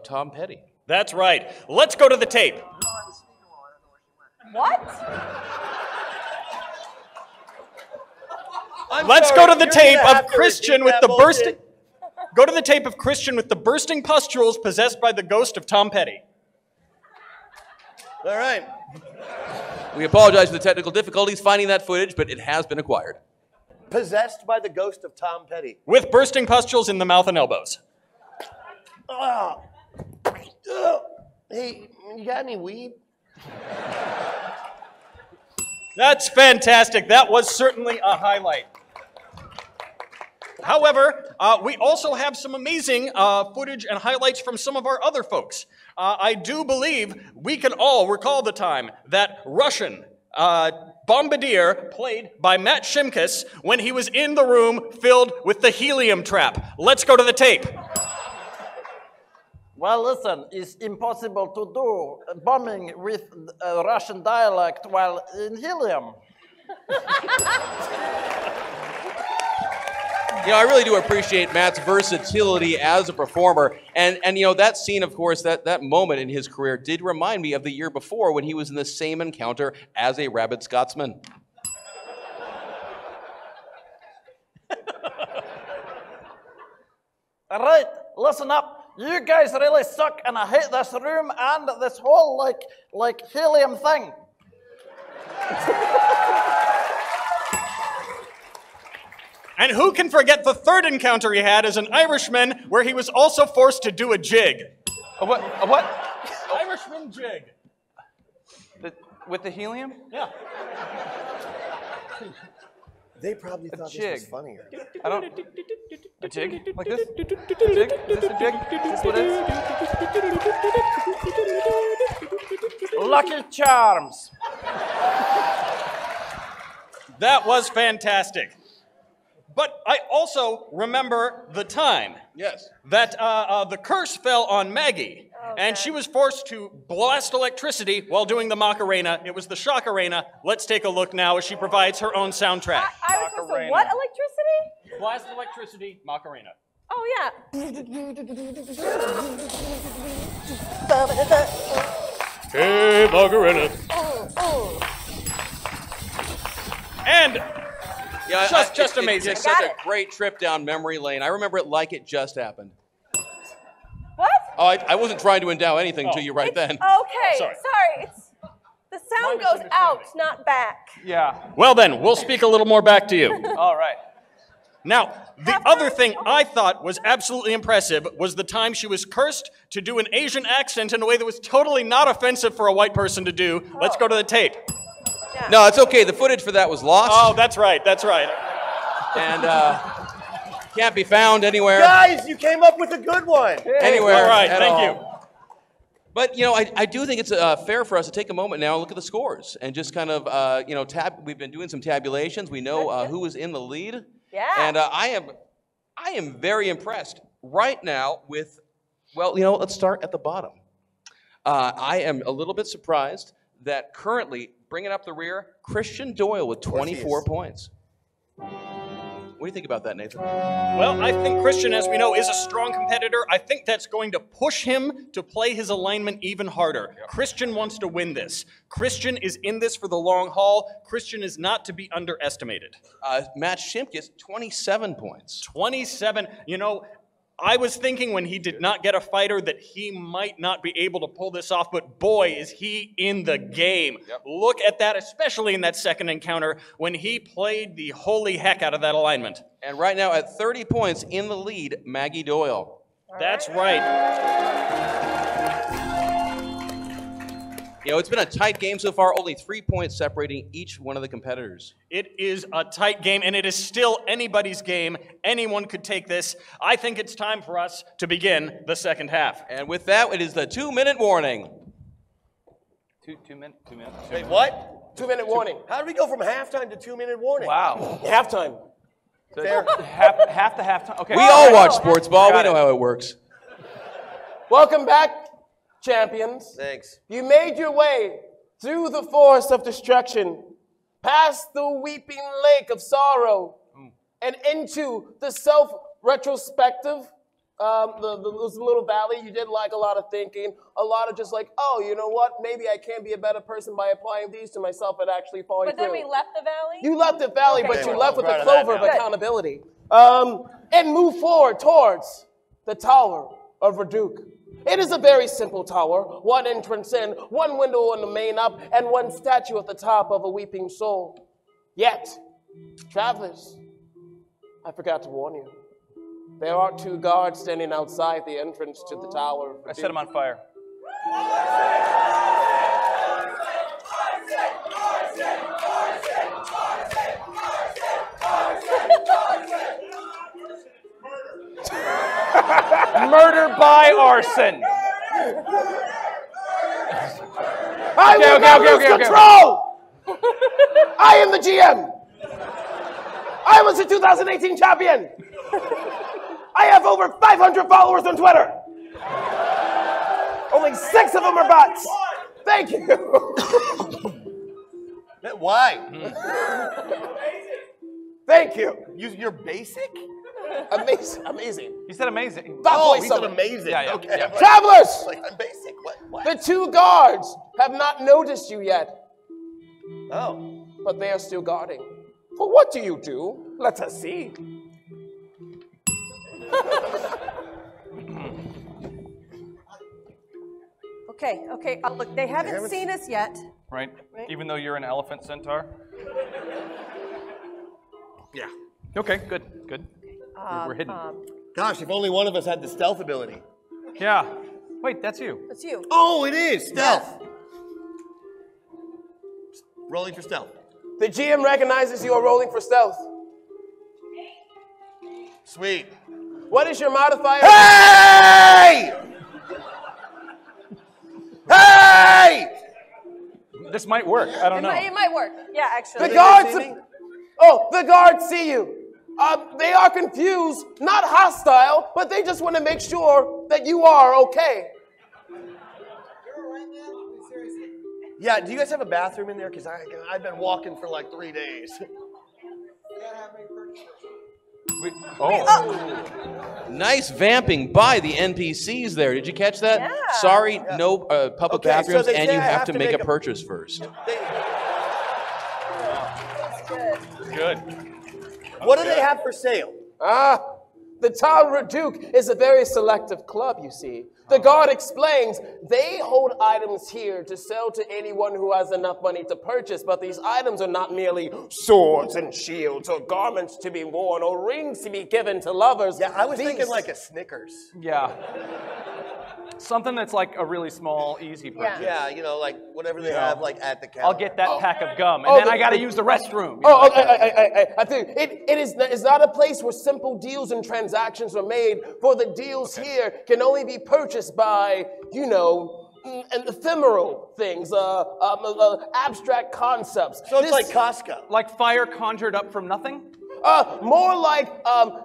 Tom Petty. That's right. Let's go to the tape. What? Let's go to the tape of Christian with the bursting. Go to the tape of Christian with the bursting pustules possessed by the ghost of Tom Petty. All right. We apologize for the technical difficulties finding that footage, but it has been acquired. Possessed by the ghost of Tom Petty. With bursting pustules in the mouth and elbows. Oh. Hey, you got any weed? That's fantastic. That was certainly a highlight. However, we also have some amazing footage and highlights from some of our other folks. I do believe we can all recall the time that Russian Bombardier played by Matt Shimkus when he was in the room filled with the helium trap. Let's go to the tape. Well, listen, it's impossible to do bombing with Russian dialect while in helium. You know, I really do appreciate Matt's versatility as a performer. And you know, that scene, of course, that moment in his career did remind me of the year before when he was in the same encounter as a rabid Scotsman. All right, listen up. You guys really suck, and I hate this room and this whole, like helium thing. And who can forget the third encounter he had as an Irishman where he was also forced to do a jig? What? Irishman jig. With the helium? Yeah. They probably thought this was funnier. I don't. A jig? Like this? A jig? Is this a jig? Is this what it is? Lucky Charms. That was fantastic. But I also remember the time that the curse fell on Maggie, and she was forced to blast electricity while doing the Macarena. It was the Shock Arena. Let's take a look now as she provides her own soundtrack. I was supposed to what electricity? Blast electricity, Macarena. Oh, yeah. Hey, Margarita. And Yeah, just amazing. It's such a great trip down memory lane. I remember it like it just happened. What? Oh, I wasn't trying to endow anything to you right then. Okay, Sorry. It's the sound goes out, not back. Yeah. Well then, we'll speak a little more back to you. All right. Now, the other thing I thought was absolutely impressive was the time she was cursed to do an Asian accent in a way that was totally not offensive for a white person to do. Let's go to the tape. Yeah. No, it's okay. The footage for that was lost. Oh, that's right. That's right. And can't be found anywhere. Guys, you came up with a good one. Anywhere. All right, at thank all. you. But, you know, I do think it's fair for us to take a moment now and look at the scores and just kind of, you know, we've been doing some tabulations. We know who is in the lead. Yeah. And I am very impressed right now with, well, you know, let's start at the bottom. I am a little bit surprised that currently, bringing up the rear, Christian Doyle with 24 points. What do you think about that, Nathan? Well, I think Christian, as we know, is a strong competitor. I think that's going to push him to play his alignment even harder. Yep. Christian wants to win this. Christian is in this for the long haul. Christian is not to be underestimated. Matt Shimkus, 27 points. 27. You know, I was thinking when he did not get a fighter that he might not be able to pull this off, but boy, is he in the game. Yep. Look at that, especially in that second encounter when he played the holy heck out of that alignment. And right now at 30 points in the lead, Maggie Doyle. That's right. You know, it's been a tight game so far, only 3 points separating each one of the competitors. It is a tight game, and it is still anybody's game. Anyone could take this. I think it's time for us to begin the second half. And with that, it is the 2-minute warning. Two minutes. Wait, what? 2-minute warning. How did we go from halftime to 2-minute warning? Wow. Halftime. Fair. Half the halftime. Okay. We all watch sports ball. We know how it works. Welcome back, champions. Thanks. You made your way through the forest of destruction, past the weeping lake of sorrow, and into the self-retrospective, this little valley. You did like a lot of thinking, a lot of just like, oh, you know what? Maybe I can be a better person by applying these to myself and actually following But then through. we left the valley? You left the valley, Okay. but you Okay, left with we're a proud of clover that of now. accountability. And move forward towards the Tower of Reduke. It is a very simple tower. One entrance in, one window on the main up, and one statue at the top of a weeping soul. Yet, travelers, I forgot to warn you. There are 2 guards standing outside the entrance to the Tower of Reduke. I set him on fire. Murder by arson. I will not lose control! I am the GM! I was the 2018 champion! I have over 500 followers on Twitter! Only 6 of them are bots! Thank you! Why? Thank you! You're basic? Amazing. He said amazing. Oh, he said amazing. Yeah, yeah, Okay. yeah. Travelers! Like, I'm basic. What? The 2 guards have not noticed you yet, Oh. but they are still guarding. But what do you do? Let us see. Okay. Look, they haven't seen us yet. Right? Even though you're an elephant centaur? Yeah. Okay, good. We're hidden. Gosh, if only one of us had the stealth ability. Yeah. Wait, that's you. That's you. Oh, it is stealth. Rolling for stealth. The GM recognizes you are rolling for stealth. Sweet. What is your modifier? Hey! Hey! This might work. I don't know. It might work. Yeah, actually. The guards. The guards see you. They are confused, not hostile, but they just want to make sure that you are okay. Yeah, do you guys have a bathroom in there? Because I've been walking for like 3 days. Nice vamping by the NPCs there. Did you catch that? Yeah. Sorry, no public Okay, so bathrooms, they and you can't have to make a purchase first. Good. What do they have for sale? The Tower of Duke is a very selective club, you see. The guard explains they hold items here to sell to anyone who has enough money to purchase, but these items are not merely swords and shields or garments to be worn or rings to be given to lovers. Yeah, I was thinking like a Snickers. Yeah. Something that's like a really small, easy purchase. Yeah, you know, like whatever they have like at the counter. I'll get that pack of gum, and then I got to use the restroom. I think it's not a place where simple deals and transactions are made, for the deals here can only be purchased by, ephemeral things, abstract concepts. So it's like Costco. Like fire conjured up from nothing? More like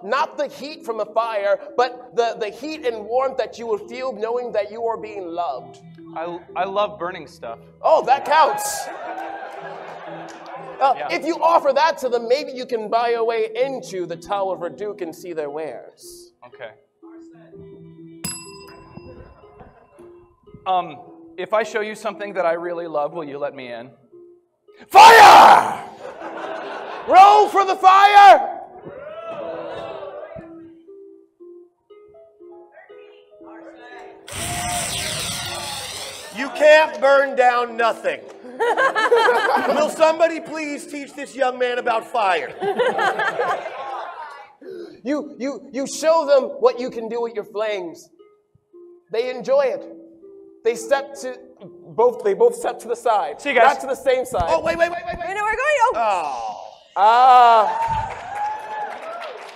not the heat from a fire, but the heat and warmth that you will feel knowing that you are being loved. I love burning stuff. Oh, that counts. If you offer that to them, maybe you can buy your way into the Tower of Reduke and see their wares. Okay. If I show you something that I really love, will you let me in? Fire! Roll for the fire! You can't burn down nothing. Will somebody please teach this young man about fire? You show them what you can do with your flames. They enjoy it. They step They both step to the side. See you guys. Not to the same side. Oh, wait. Wait, no, we're going.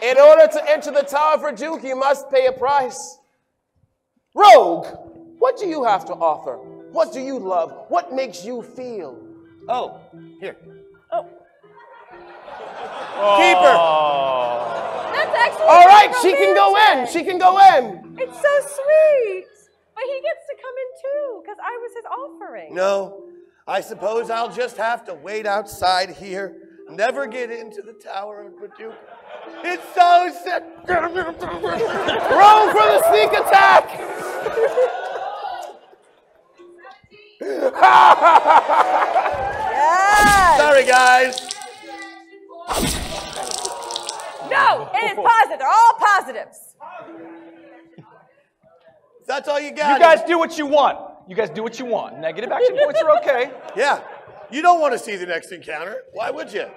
In order to enter the Tower of Reduke, you must pay a price. Rogue, what do you have to offer? What do you love? What makes you feel? Oh, here. Keeper. That's actually. All right, she can go in. She can go in. It's so sweet. But he gets to come in too, because I was his offering. No, I suppose I'll just have to wait outside here. Never get into the Tower of Reduke. It's so sick. Roll for the sneak attack. Yes. Sorry, guys. No, it is positive. They're all positives. That's all you got. You guys do what you want. You guys do what you want. Negative action points are okay. Yeah. You don't want to see the next encounter. Why would you?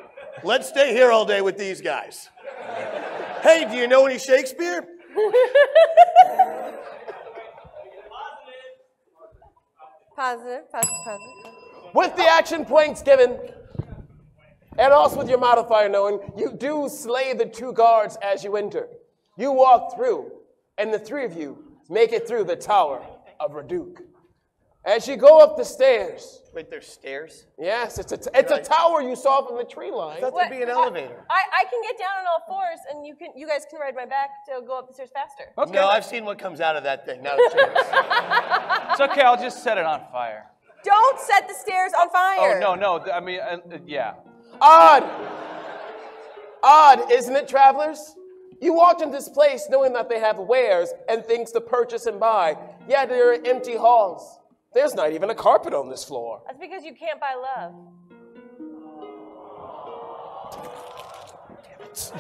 Let's stay here all day with these guys. Hey, do you know any Shakespeare? Positive. With the action points given, and also with your modifier knowing, you do slay the 2 guards as you enter. You walk through, and the 3 of you make it through the Tower of Reduke. As you go up the stairs. Wait, there's stairs? Yes, it's a tower you saw from the tree line. I thought there'd be an elevator. I can get down on all fours, and you guys can ride my back to go up the stairs faster. Okay. No, I've seen what comes out of that thing. Not a chance. It's okay. I'll just set it on fire. Don't set the stairs on fire. Oh, no. I mean, yeah. Odd, isn't it, travelers? You walked into this place knowing that they have wares and things to purchase and buy, yet there are empty halls. There's not even a carpet on this floor. That's because you can't buy love. Damn it.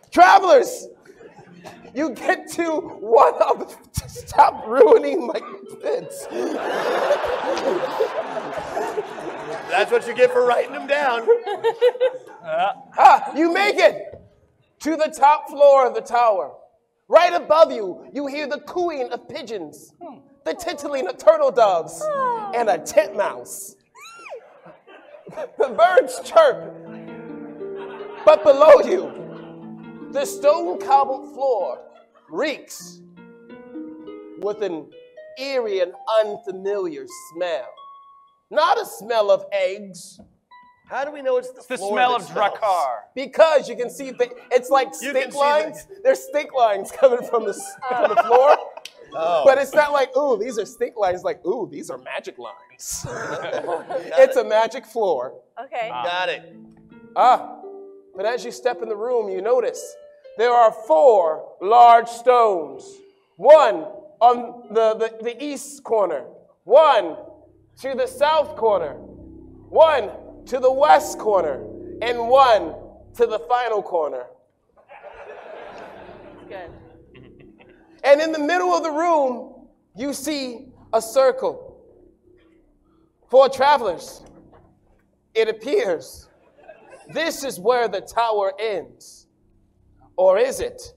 Travelers, you get to one of the... Stop ruining my bits. That's what you get for writing them down. You make it to the top floor of the tower. Right above you, you hear the cooing of pigeons, the tittling of turtle doves, and a titmouse. The birds chirp. But below you, the stone cobbled floor reeks with an eerie and unfamiliar smell. Not a smell of eggs. How do we know it's The floor smell that of smells? Drakkar. Because you can see, it's like You can stink see lines. There's stink lines coming from the floor. Oh. But it's not like, ooh, these are stink lines. Like, ooh, these are magic lines. It's a magic floor. Okay. Got it. But as you step in the room, you notice there are 4 large stones. One on the east corner. One to the south corner. One to the west corner. And one to the final corner. Good. And in the middle of the room, you see a circle. For travelers, it appears this is where the tower ends. Or is it?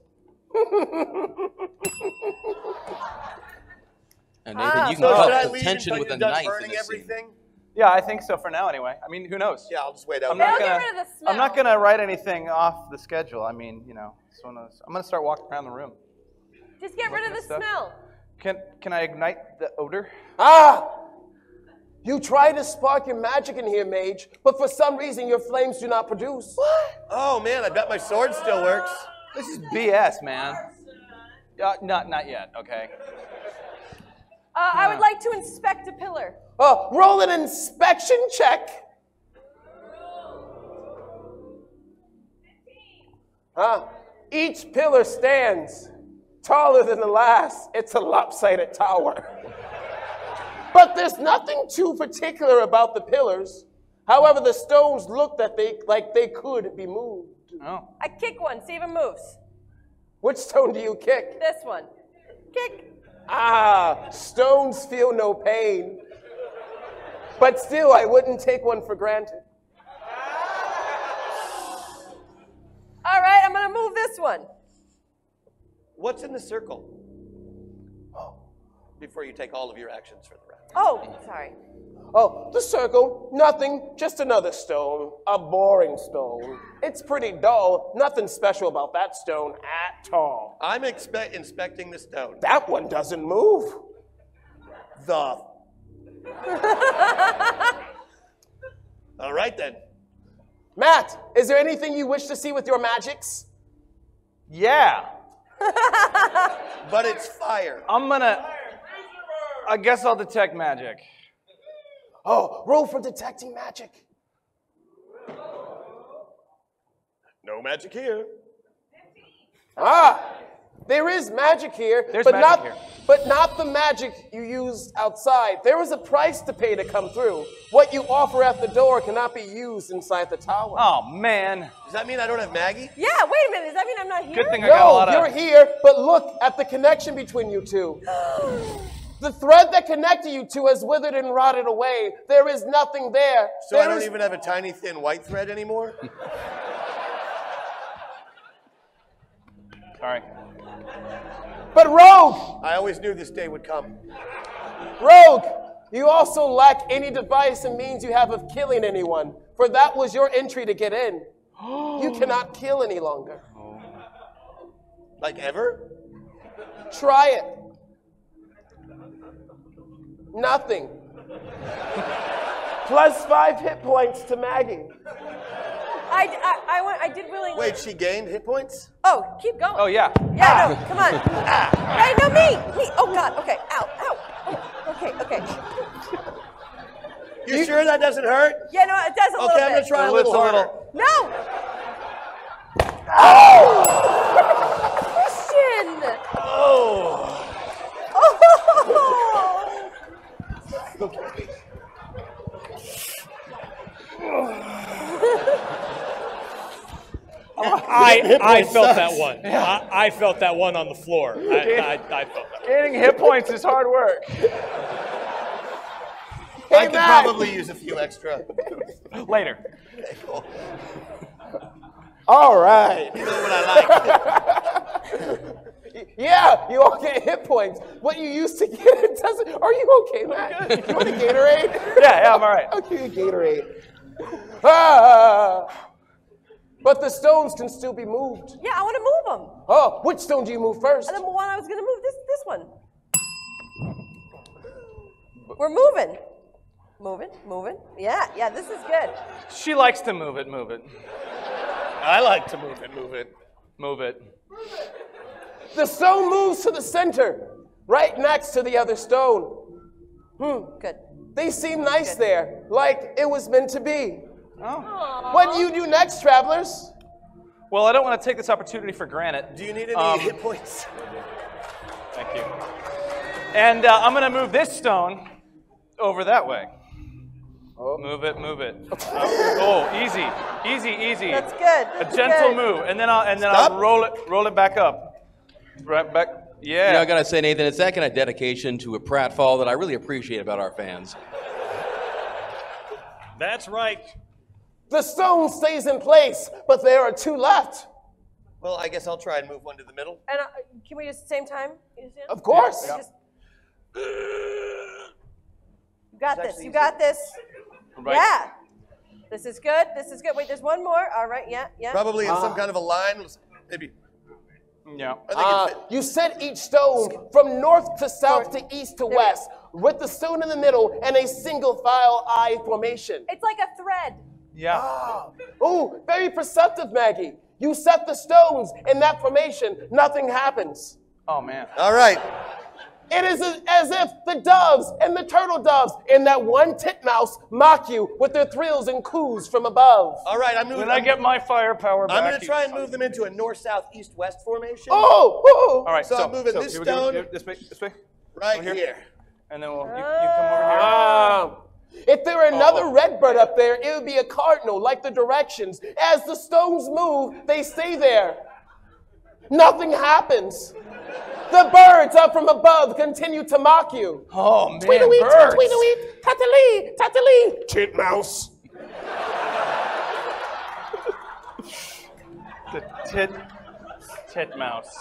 And Nathan, you can So should I cut the leave tension until with a you're done knife in burning this scene. everything? Yeah, I think so for now anyway. I mean, who knows? Yeah, I'll just wait out. I'm not They'll gonna. get rid of the smell. I'm not gonna write anything off the schedule. I mean, you know, it's one of those, I'm gonna start walking around the room. Just get rid of the Stuff. smell. Can I ignite the odor? You try to spark your magic in here, mage, but for some reason your flames do not produce. What? Oh man, I bet my sword still works. This is BS, man. Not yet. Okay. I would like to inspect a pillar. Roll an inspection check. Each pillar stands taller than the last. It's a lopsided tower. But there's nothing too particular about the pillars. However, the stones look like they could be moved. Oh. I kick one, see if it moves. Which stone do you kick? This one. Kick. Stones feel no pain. But still, I wouldn't take one for granted. All right, I'm going to move this one. What's in the circle? before you take all of your actions for the round. Oh, sorry. Oh, the circle, nothing, just another stone. A boring stone. It's pretty dull. Nothing special about that stone at all. I'm inspecting the stone. That one doesn't move. All right then. Matt, is there anything you wish to see with your magics? Yeah. But it's fire. I guess I'll detect magic. Oh, roll for detecting magic. No magic here. Ah, there is magic here, but not the magic you use outside. There is a price to pay to come through. What you offer at the door cannot be used inside the tower. Oh, man. Does that mean I don't have Maggie? Yeah, wait a minute. Does that mean I'm not here? Good thing I got a lot of... you're here, but look at the connection between you two. The thread that connected you two has withered and rotted away. There is nothing there. So I don't even have a tiny thin white thread anymore? Sorry. But Rogue! I always knew this day would come. Rogue, you also lack any device and means you have of killing anyone, for that was your entry to get in. You cannot kill any longer. Like ever? Try it. Nothing. Plus 5 hit points to Maggie. I did willingly. Wait, she gained hit points? Oh, keep going. Oh, yeah. Yeah, no, come on. Hey, no, me. Oh, God. Okay, ow, ow. Oh, okay. You sure that doesn't hurt? Yeah, no, it does a little bit. Okay, I'm going to try a little harder. No. Oh! Christian. Oh. I felt that one. Yeah. I felt that one on the floor. I felt that. Gaining hit points is hard work. I could probably use a few extra. Later. Okay, cool. All right. You know what I like. Yeah, you all get hit points. What you used to get, it doesn't. Are you okay, Matt? You want a Gatorade? Yeah, I'm all right. I'll give you a Gatorade. But the stones can still be moved. Yeah, I want to move them. Oh, which stone do you move first? And the one I was going to move, this one. We're moving. Moving. Yeah, this is good. She likes to move it. I like to move it. The stone moves to the center, right next to the other stone. Good. They seem nice there, like it was meant to be. Oh. What do you do next, travelers? Well, I don't want to take this opportunity for granted. Do you need any hit points? Thank you. And I'm going to move this stone over that way. Oh. Move it. Oh, easy. That's good. A gentle move, and then I'll roll it back up. Right back. Yeah. You know, I gotta say, Nathan, it's that kind of dedication to a pratfall that I really appreciate about our fans. That's right. The stone stays in place, but there are 2 left. Well, I guess I'll try and move one to the middle. And can we use the same time? Of course. Yeah. You got this. Right. Yeah. This is good. Wait, there's one more. All right, yeah. Probably in some kind of a line. Maybe. Yeah. You set each stone from north to south to east to west, with the stone in the middle and a single file eye formation. It's like a thread. Yeah. Oh, very perceptive, Maggie. You set the stones in that formation, nothing happens. Oh, man. All right. It is as if the doves and the turtle doves in that one titmouse mock you with their thrills and coos from above. All right, I'm moving. When I get my firepower back, I'm going to try and move them into a north, south, east, west formation. Oh! All right, so I'm moving this stone this way. right here. And then you come over here. If there were another red bird up there, it would be a cardinal, like the directions. As the stones move, they stay there. Nothing happens. The birds up from above continue to mock you. Oh, man, Tweedledee, birds. tweedledee, tatali, titmouse. The titmouse.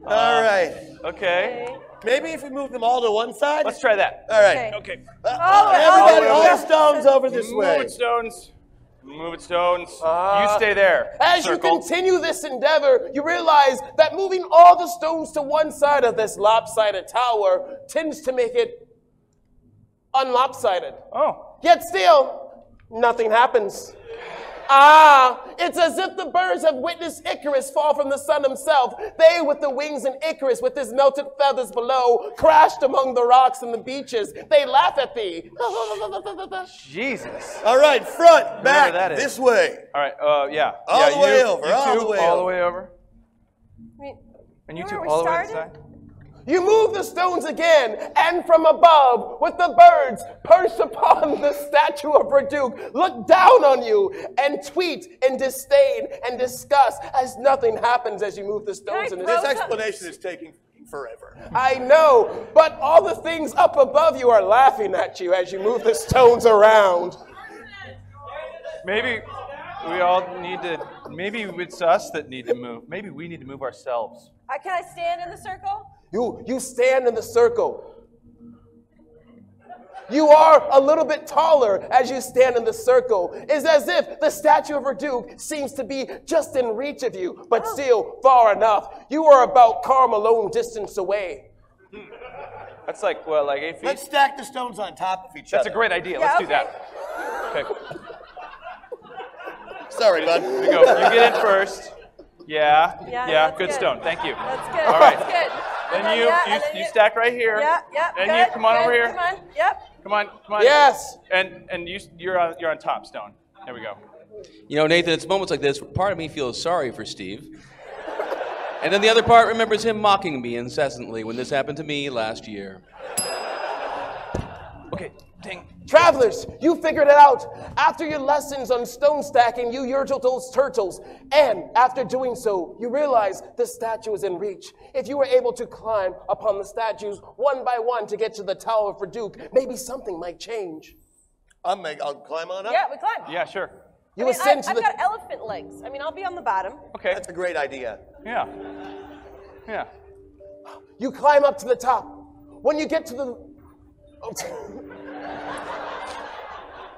All right. Okay. Maybe if we move them all to one side? Let's try that. All right. Okay. Everybody, all the stones over this way. Move it, stones. Move it, stones. You stay there. As Circle. you continue this endeavor, you realize that moving all the stones to one side of this lopsided tower tends to make it unlopsided. Oh. Yet still, nothing happens. It's as if the birds have witnessed Icarus fall from the sun himself. They, with the wings and Icarus, with his melted feathers below, crashed among the rocks and the beaches. They laugh at thee. Jesus. All right, front, back, that is. this way. All right, yeah. All the way over, You all two, the way all over. the way over. And you two, all the way to the side. You move the stones again, and from above, with the birds perched upon the statue of Reduke, look down on you and tweet in disdain and disgust as nothing happens as you move the stones. This explanation is taking forever. I know, but all the things up above you are laughing at you as you move the stones around. Maybe we all need to, maybe it's us that need to move. Maybe we need to move ourselves. Can I stand in the circle? You stand in the circle. You are a little bit taller as you stand in the circle. It's as if the statue of Reduke seems to be just in reach of you, but still far enough. You are about Carmelone distance away. That's like, what, like 8 feet? Let's stack the stones on top of each other. That's a great idea. Let's do that. Okay. Sorry, bud. Here we go. You get in first. Yeah. Good stone. Thank you. That's good. All right. That's good. Then you stack right here. Yeah. And good, you come on good, over here. Come on. Yep. Come on. Yes. And you're on top, Stone. There we go. You know, Nathan, it's moments like this, part of me feels sorry for Steve. And then the other part remembers him mocking me incessantly when this happened to me last year. Okay, ding. Travelers, you figured it out. After your lessons on stone stacking, you yurtled those turtles. And after doing so, you realize the statue is in reach. If you were able to climb upon the statues one by one to get to the Tower of Reduke, maybe something might change. I'll climb on up. Yeah, we climb. Yeah, sure. I've got elephant legs. I mean, I'll be on the bottom. Okay. That's a great idea. Yeah. You climb up to the top. When you get to the...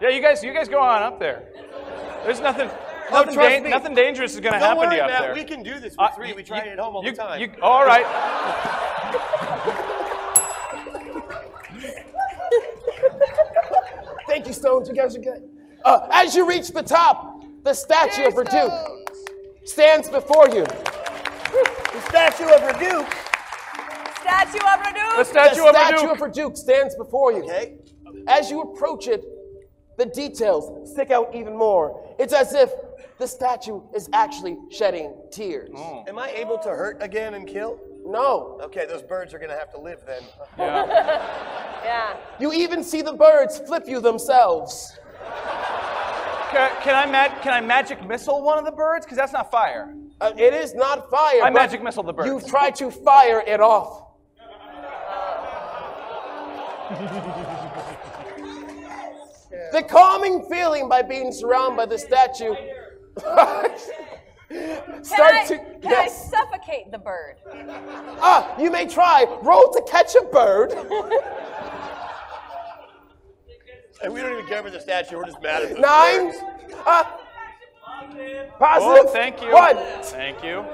Yeah, you guys go on up there. There's nothing dangerous is going to happen to you up Matt, there. we can do this with three. We try it at home all the time. All right. Thank you, Stones. You guys are good. As you reach the top, the statue of Reduke stands before you. The statue of Reduke. Statue of Reduke. The statue of Reduke stands before you. Okay. As you approach it, the details stick out even more. It's as if the statue is actually shedding tears. Am I able to hurt again and kill? No. Okay, those birds are going to have to live then. Yeah. You even see the birds flip you themselves. Can I magic missile one of the birds? Because that's not fire. It is not fire. I magic missile the birds. You've tried to fire it off. The calming feeling by being surrounded by the statue. Can I suffocate the bird? You may try. Roll to catch a bird. And we don't even care for the statue. We're just mad at the 9. birds. Positive. Oh, thank you. 1. Thank you.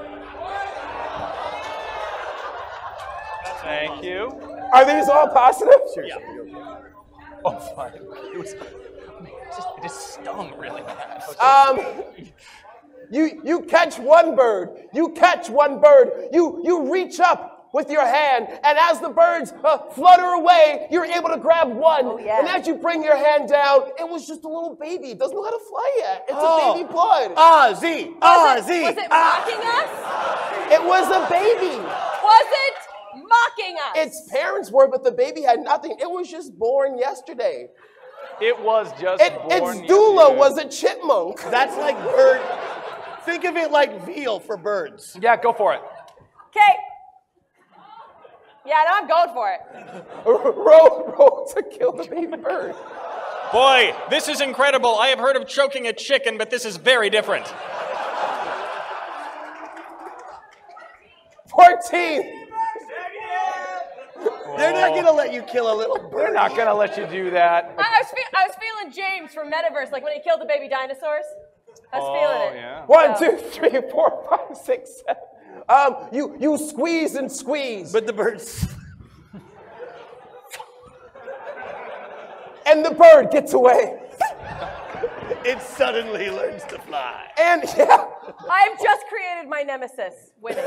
Thank you. Are these all positive? Seriously, Oh, fine. It just stung really bad. You catch one bird. You catch one bird. You reach up with your hand, and as the birds flutter away, you're able to grab one. Oh, yeah. And as you bring your hand down, it was just a little baby. It doesn't know how to fly yet. It's a baby blood. Ozzy! Ozzy! Was it mocking us? It was a baby. Was it mocking us? Its parents were, but the baby had nothing. It was just born yesterday. It was just born Its doula yesterday. was a chipmunk. That's like bird. Think of it like veal for birds. Yeah, go for it. Okay. Yeah, no, I'm going for it. Roll to kill the baby bird. Boy, this is incredible. I have heard of choking a chicken, but this is very different. 14. They're not going to let you kill a little bird. They're not gonna let you do that. I was feeling James from Metaverse, like when he killed the baby dinosaurs. I was feeling it. Yeah. 1, 2, 3, 4, 5, 6, 7. You squeeze and squeeze. But the birds... And the bird gets away. It suddenly learns to fly. And yeah. I have just created my nemesis, winning.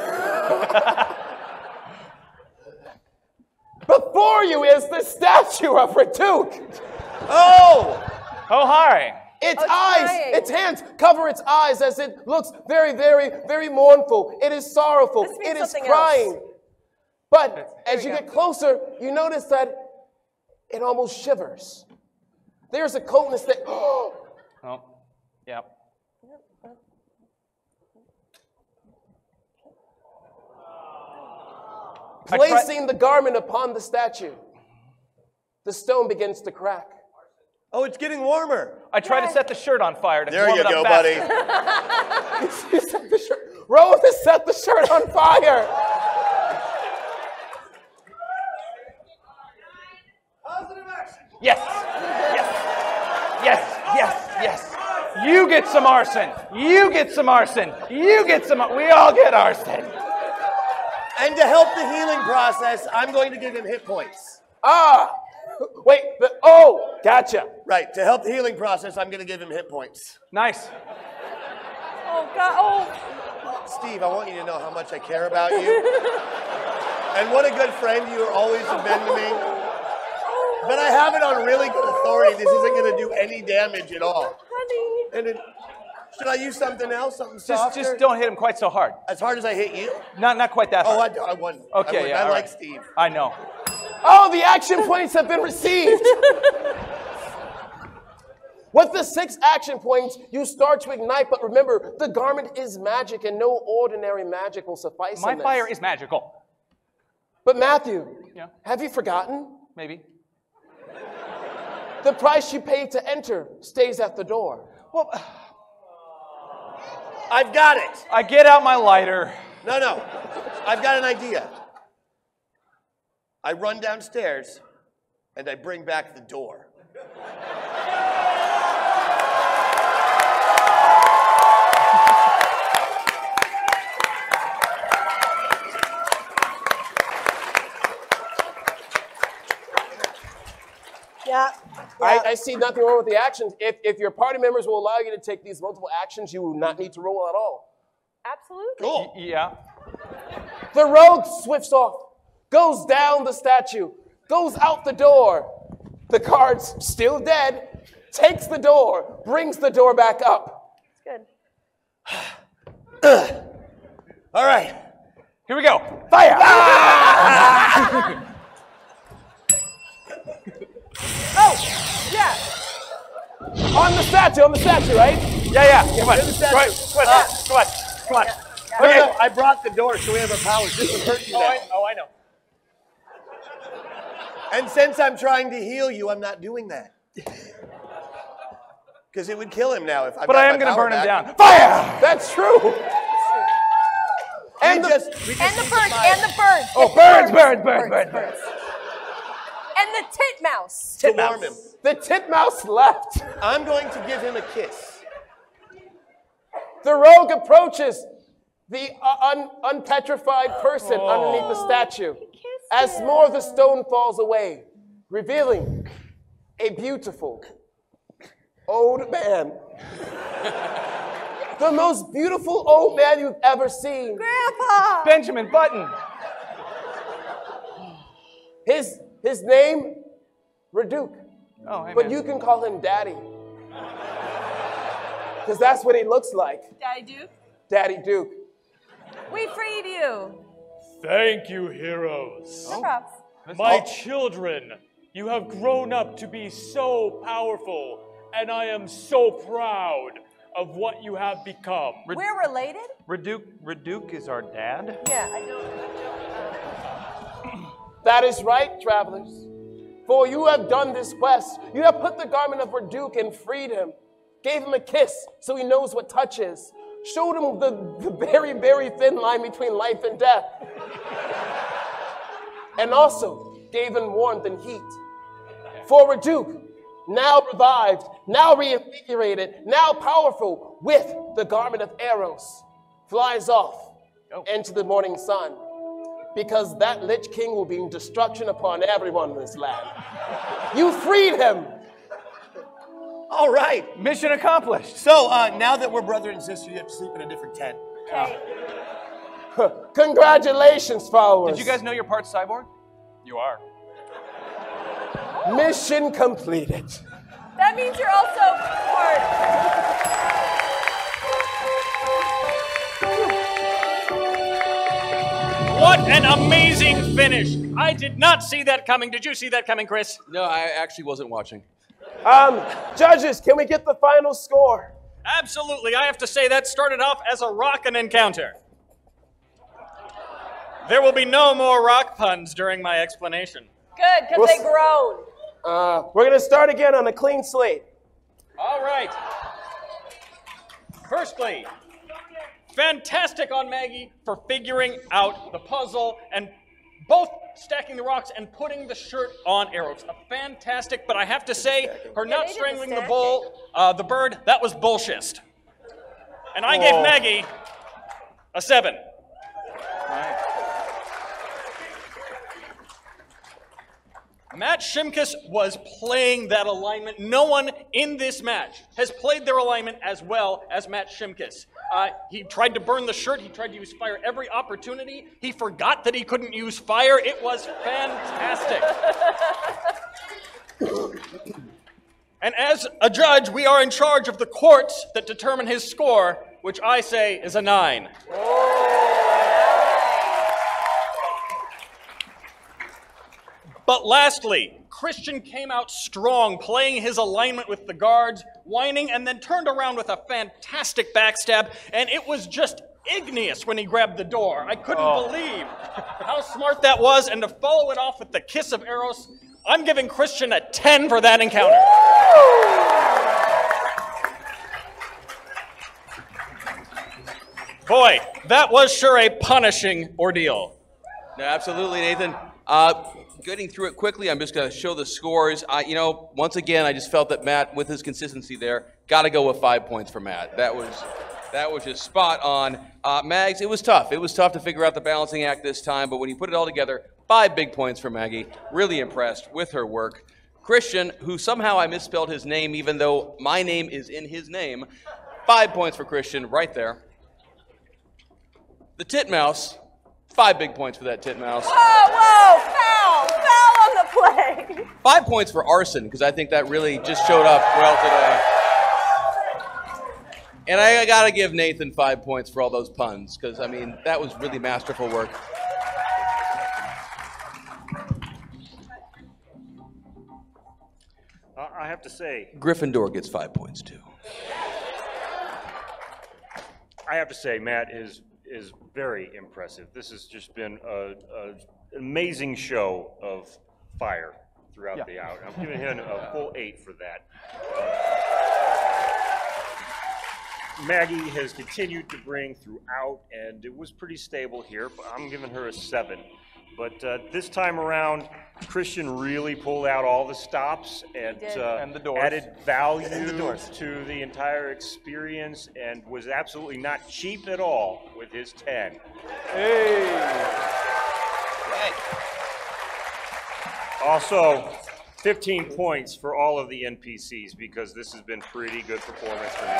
Before you is the statue of Reduke. Oh! Oh, hi. Its it's eyes, crying. its hands cover its eyes as it looks very, very, very mournful. It is sorrowful. This means It is something crying. else. But as we you go. get closer, you notice that it almost shivers. There's a coldness that, Oh, yeah. placing the garment upon the statue, the stone begins to crack. Oh, it's getting warmer. I tried to set the shirt on fire to There warm you it up go, faster. buddy. You set the shirt. Rose has set the shirt on fire. Yes. Yes. Yes. Yes. Yes. You get some arson. You get some arson. You get some. We all get arson. And to help the healing process, I'm going to give him hit points. Wait, oh, gotcha. Right, to help the healing process, I'm going to give him hit points. Nice. Oh, God. Oh. Steve, I want you to know how much I care about you. And what a good friend you always have been to me. But I have it on really good authority. This isn't going to do any damage at all. Honey. And it, should I use something else, something softer? Just don't hit him quite so hard. As hard as I hit you? Not quite that Oh, hard. I wouldn't. Okay, yeah, I all like right. Steve. I know. Oh, the action points have been received. With the 6 action points, you start to ignite, but remember, the garment is magic and no ordinary magic will suffice My in this. fire is magical. But Matthew, Yeah. have you forgotten? Maybe. The price you paid to enter stays at the door. Well, I've got it. I get out my lighter. No. I've got an idea. I run downstairs and I bring back the door. Yeah. I see nothing wrong with the actions. If your party members will allow you to take these multiple actions, you will not need to roll at all. Absolutely. Cool. Yeah. The rogue swifts off, goes down the statue, goes out the door. The card's still dead, takes the door, brings the door back up. Good. All right. Here we go. Fire! Oh, yeah. On the statue, right? Yeah. Come on. You're the statue. Come on. No, I brought the door, so we have our powers. This would hurt you now. I know. And since I'm trying to heal you, I'm not doing that. Because it would kill him now if I. But I am going to burn him down. Fire! That's true. And the birds. And the birds. Oh, birds. And the titmouse. To warm him. The titmouse left. I'm going to give him a kiss. The rogue approaches the unpetrified person underneath the statue. As more of the stone falls away, revealing a beautiful old man. The most beautiful old man you've ever seen. Grandpa. Benjamin Button. His name, Reduke. Oh, hey, But man. you can call him Daddy. Because that's what he looks like. Daddy Duke. Daddy Duke. We freed you. Thank you, heroes. No props. My children, you have grown up to be so powerful, and I am so proud of what you have become. We're related? Reduke is our dad? Yeah, I don't. That is right, travelers. For you have done this quest. You have put the garment of Reduke and freed him. Gave him a kiss so he knows what touch is. Showed him the very, very thin line between life and death. And also gave him warmth and heat. Forward Duke, now revived, now reinvigorated, now powerful with the garment of arrows, flies off into the morning sun. Because that Lich King will bring destruction upon everyone in this land. You freed him. All right. Mission accomplished. So now that we're brother and sister, you have to sleep in a different tent. Okay. Congratulations, followers. Did you guys know you're part cyborg? You are. Mission completed. That means you're also part. What an amazing finish. I did not see that coming. Did you see that coming, Chris? No, I actually wasn't watching. Judges, can we get the final score? Absolutely. I have to say that started off as a rockin' encounter. There will be no more rock puns during my explanation. Good, because they grown. We're going to start again on a clean slate. All right. Firstly, fantastic on Maggie for figuring out the puzzle and both stacking the rocks and putting the shirt on arrows. Fantastic, but I have to say, her not strangling the bird, that was bullshit. And I gave Maggie a 7. Matt Shimkus was playing that alignment. No one in this match has played their alignment as well as Matt Shimkus. He tried to burn the shirt. He tried to use fire every opportunity. He forgot that he couldn't use fire. It was fantastic. And as a judge, we are in charge of the courts that determine his score, which I say is a 9. But lastly, Christian came out strong, playing his alignment with the guards, whining, and then turned around with a fantastic backstab, and it was just igneous when he grabbed the door. I couldn't believe how smart that was, and to follow it off with the kiss of Eros, I'm giving Christian a 10 for that encounter. Boy, that was sure a punishing ordeal. No, absolutely, Nathan. Getting through it quickly, I'm just going to show the scores. Once again, I just felt that Matt, with his consistency there, got to go with 5 points for Matt. That was just spot on. Mags, it was tough. It was tough to figure out the balancing act this time, but when you put it all together, 5 big points for Maggie. Really impressed with her work. Christian, who somehow I misspelled his name, even though my name is in his name, 5 points for Christian right there. The Titmouse, 5 big points for that Titmouse. Whoa, foul on the play. 5 points for Arson, because I think that really just showed up well today. And I got to give Nathan 5 points for all those puns, because, I mean, that was really masterful work. I have to say, Gryffindor gets 5 points, too. I have to say, Matt is very impressive. This has just been an amazing show of fire throughout the hour. I'm giving him a full 8 for that. Maggie has continued to bring throughout, and it was pretty stable here, but I'm giving her a 7. But this time around, Christian really pulled out all the stops and the doors. Added value to the entire experience and was absolutely not cheap at all with his 10. Hey! Also, 15 points for all of the NPCs because this has been pretty good performance for me.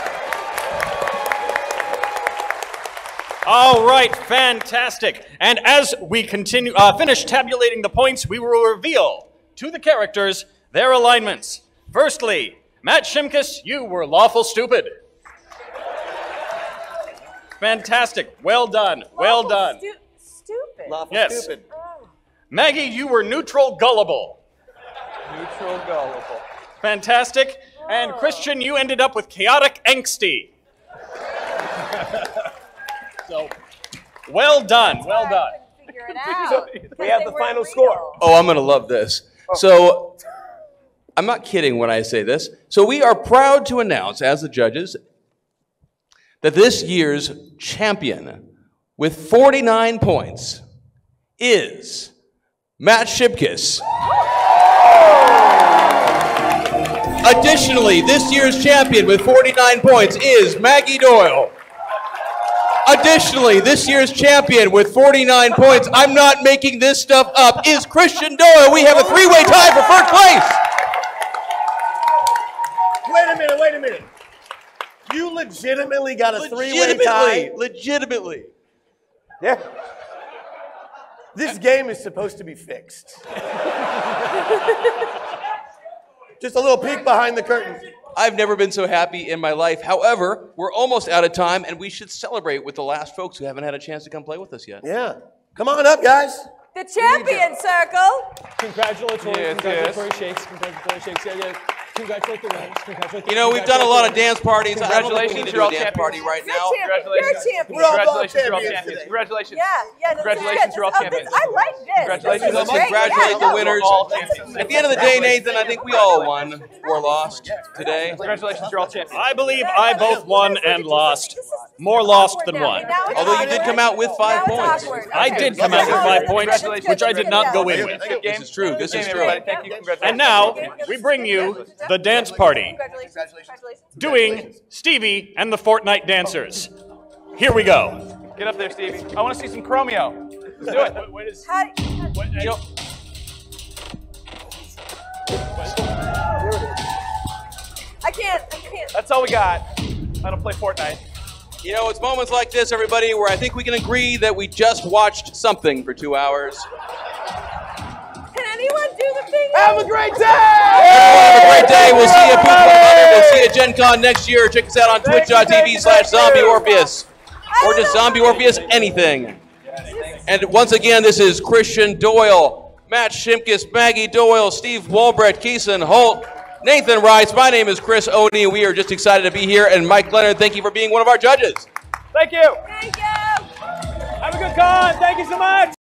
All right, fantastic. And as we continue, finish tabulating the points, we will reveal to the characters their alignments. Firstly, Matt Shimkus, you were lawful stupid. Fantastic. Well done. Well done. Stupid. Lawful Yes. stupid. Maggie, you were neutral gullible. Neutral gullible. Fantastic. And Christian, you ended up with chaotic angsty. So, well done. Well done. Figure it out. We have the final score. Oh, I'm going to love this. So, I'm not kidding when I say this. So, we are proud to announce, as the judges, that this year's champion with 49 points is Matt Shipkiss. Additionally, this year's champion with 49 points is Maggie Doyle. Additionally, this year's champion with 49 points, I'm not making this stuff up, is Christian Doyle. We have a three-way tie for first place. Wait a minute. You legitimately got a three-way tie? Legitimately. Yeah. This game is supposed to be fixed. Just a little peek behind the curtain. I've never been so happy in my life. However, we're almost out of time, and we should celebrate with the last folks who haven't had a chance to come play with us yet. Yeah. Come on up, guys. The champion circle. Congratulatory shakes. Congratulatory shakes. Yeah. Congratulate the winners. You know, we've done a lot of dance parties. I don't think we need to do a dance party right now. You're a champion. We're all Congratulations, you're all champions champions. today. Congratulations. Yeah. Congratulations, you're all champions. I like this. Congratulations. Let's Great. congratulate Yeah, the winners. All champions. At the end of the day, Nathan, I think we all won or lost today. Congratulations, you're all champions. I believe I both won and lost. More lost than won. Although you did come out with 5 points. I did come out with 5 points, which I did not go in with. This is true. This is true. Thank you. Congratulations. And now, we bring you the dance party, Congratulations. doing Stevie and the Fortnite Dancers. Here we go. Get up there, Stevie. I want to see some chromio. Let's do it. You know, I can't. That's all we got. I don't play Fortnite. you know, it's moments like this, everybody, where I think we can agree that we just watched something for 2 hours. Can anyone do the thing? Have a great day! Have a great day. We'll see you at Booth 100. We'll see you at Gen Con next year. Check us out on twitch.tv/ZombieOrpheus. Or just Zombie Orpheus anything. And once again, this is Christian Doyle, Matt Shimkus, Maggie Doyle, Steve Walbrecht, Keeson Holt, Nathan Rice. My name is Chris Odie, and we are just excited to be here. And Mike Leonard, thank you for being one of our judges. Thank you. Thank you. Have a good con. Thank you so much.